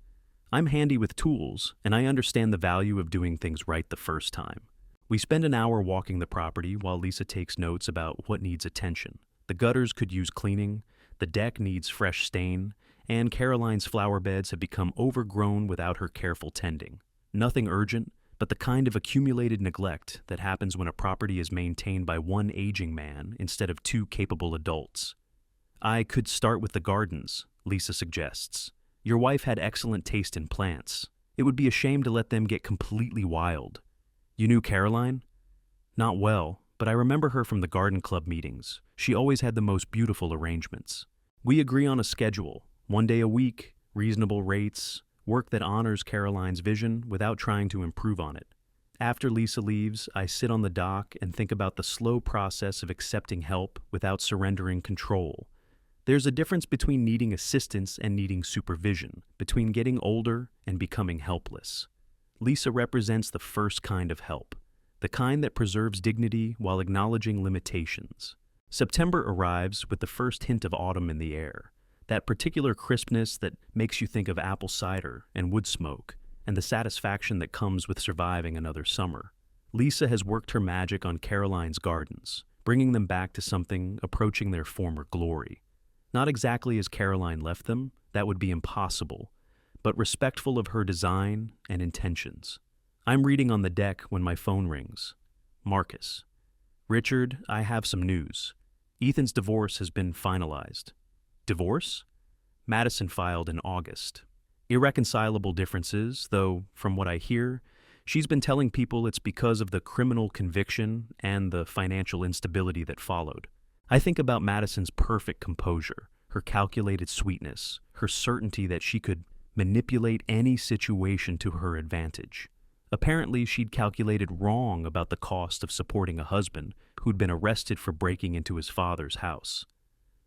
I'm handy with tools, and I understand the value of doing things right the first time." We spend an hour walking the property while Lisa takes notes about what needs attention. The gutters could use cleaning, the deck needs fresh stain, and Caroline's flower beds have become overgrown without her careful tending. Nothing urgent, but the kind of accumulated neglect that happens when a property is maintained by one aging man instead of two capable adults. "I could start with the gardens," Lisa suggests. "Your wife had excellent taste in plants. It would be a shame to let them get completely wild." "You knew Caroline?" "Not well, but I remember her from the garden club meetings. She always had the most beautiful arrangements. We agree on a schedule, 1 day a week, reasonable rates, work that honors Caroline's vision without trying to improve on it." After Lisa leaves, I sit on the dock and think about the slow process of accepting help without surrendering control. There's a difference between needing assistance and needing supervision, between getting older and becoming helpless. Lisa represents the first kind of help, the kind that preserves dignity while acknowledging limitations. September arrives with the first hint of autumn in the air, that particular crispness that makes you think of apple cider and wood smoke, and the satisfaction that comes with surviving another summer. Lisa has worked her magic on Caroline's gardens, bringing them back to something approaching their former glory. Not exactly as Caroline left them, that would be impossible, but respectful of her design and intentions. I'm reading on the deck when my phone rings. Marcus. "Richard, I have some news. Ethan's divorce has been finalized." "Divorce?" "Madison filed in August. Irreconcilable differences, though, from what I hear, she's been telling people it's because of the criminal conviction and the financial instability that followed. I think about Madison's perfect composure, her calculated sweetness, her certainty that she could manipulate any situation to her advantage. Apparently, she'd calculated wrong about the cost of supporting a husband who'd been arrested for breaking into his father's house.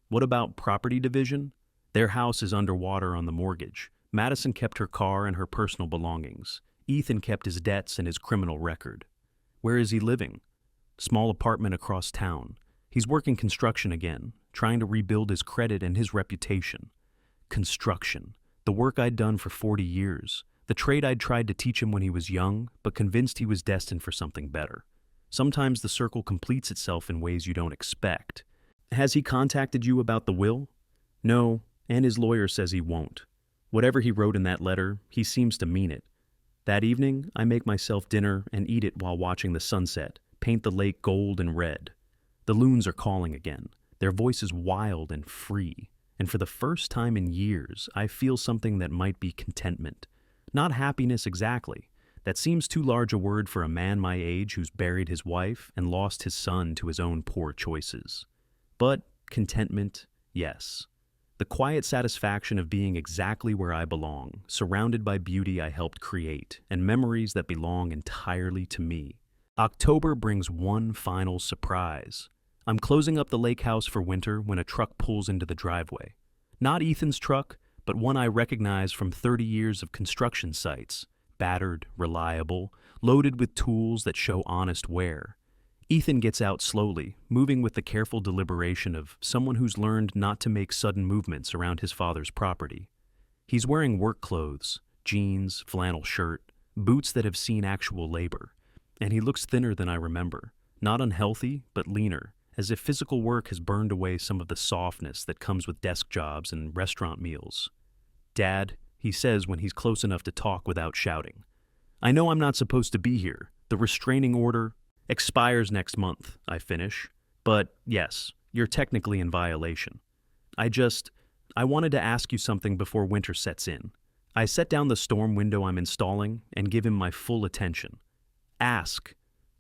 What about property division? Their house is underwater on the mortgage. Madison kept her car and her personal belongings. Ethan kept his debts and his criminal record. Where is he living? Small apartment across town. He's working construction again, trying to rebuild his credit and his reputation. Construction. The work I'd done for 40 years. The trade I'd tried to teach him when he was young, but convinced he was destined for something better. Sometimes the circle completes itself in ways you don't expect. Has he contacted you about the will? No, and his lawyer says he won't. Whatever he wrote in that letter, he seems to mean it. That evening, I make myself dinner and eat it while watching the sunset, paint the lake gold and red. The loons are calling again, their voices wild and free, and for the first time in years, I feel something that might be contentment. Not happiness exactly. That seems too large a word for a man my age who's buried his wife and lost his son to his own poor choices. But contentment, yes. The quiet satisfaction of being exactly where I belong, surrounded by beauty I helped create, and memories that belong entirely to me. October brings one final surprise. I'm closing up the Lakehouse for winter when a truck pulls into the driveway. Not Ethan's truck, but one I recognize from 30 years of construction sites. Battered, reliable, loaded with tools that show honest wear. Ethan gets out slowly, moving with the careful deliberation of someone who's learned not to make sudden movements around his father's property. He's wearing work clothes, jeans, flannel shirt, boots that have seen actual labor, and he looks thinner than I remember, not unhealthy, but leaner, as if physical work has burned away some of the softness that comes with desk jobs and restaurant meals. "Dad," he says when he's close enough to talk without shouting. "I know I'm not supposed to be here. The restraining order expires next month," I finish. "But yes, you're technically in violation. I wanted to ask you something before winter sets in." I set down the storm window I'm installing and give him my full attention. "Ask.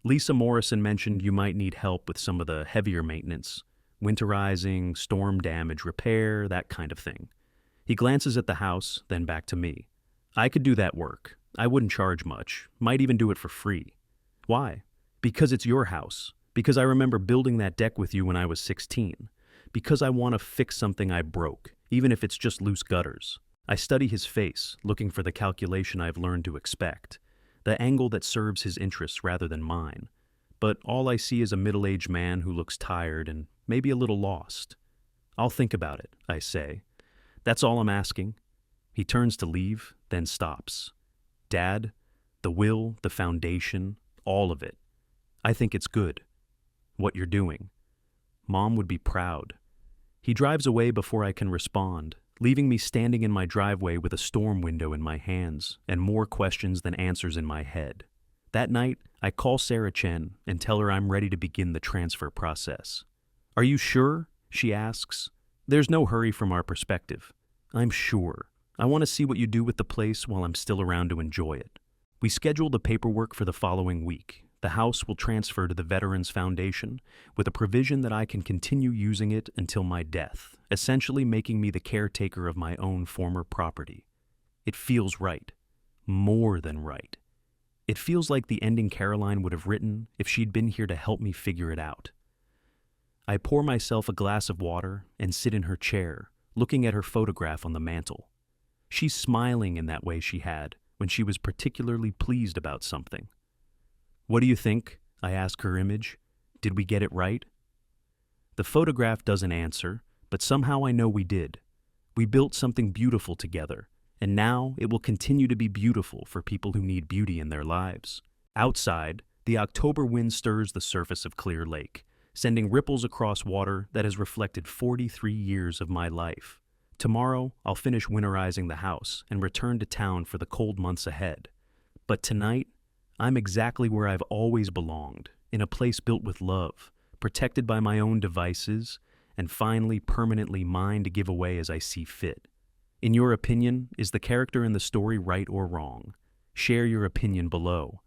Lisa Morrison mentioned you might need help with some of the heavier maintenance. Winterizing, storm damage repair, that kind of thing." He glances at the house, then back to me. "I could do that work. I wouldn't charge much. Might even do it for free." "Why?" "Because it's your house. Because I remember building that deck with you when I was 16. Because I want to fix something I broke, even if it's just loose gutters." I study his face, looking for the calculation I've learned to expect, the angle that serves his interests rather than mine. But all I see is a middle-aged man who looks tired and maybe a little lost. "I'll think about it," I say. "That's all I'm asking." He turns to leave, then stops. "Dad, the will, the foundation, all of it. I think it's good. What you're doing. Mom would be proud." He drives away before I can respond, leaving me standing in my driveway with a storm window in my hands and more questions than answers in my head. That night, I call Sarah Chen and tell her I'm ready to begin the transfer process. "Are you sure?" she asks. "There's no hurry from our perspective." "I'm sure. I want to see what you do with the place while I'm still around to enjoy it." We schedule the paperwork for the following week. The house will transfer to the Veterans Foundation with a provision that I can continue using it until my death, essentially making me the caretaker of my own former property. It feels right. More than right. It feels like the ending Caroline would have written if she'd been here to help me figure it out. I pour myself a glass of water and sit in her chair, looking at her photograph on the mantel. She's smiling in that way she had when she was particularly pleased about something. "What do you think?" I ask her image. "Did we get it right?" The photograph doesn't answer, but somehow I know we did. We built something beautiful together, and now it will continue to be beautiful for people who need beauty in their lives. Outside, the October wind stirs the surface of Clear Lake, sending ripples across water that has reflected 43 years of my life. Tomorrow, I'll finish winterizing the house and return to town for the cold months ahead. But tonight, I'm exactly where I've always belonged, in a place built with love, protected by my own devices, and finally permanently mine to give away as I see fit. In your opinion, is the character in the story right or wrong? Share your opinion below.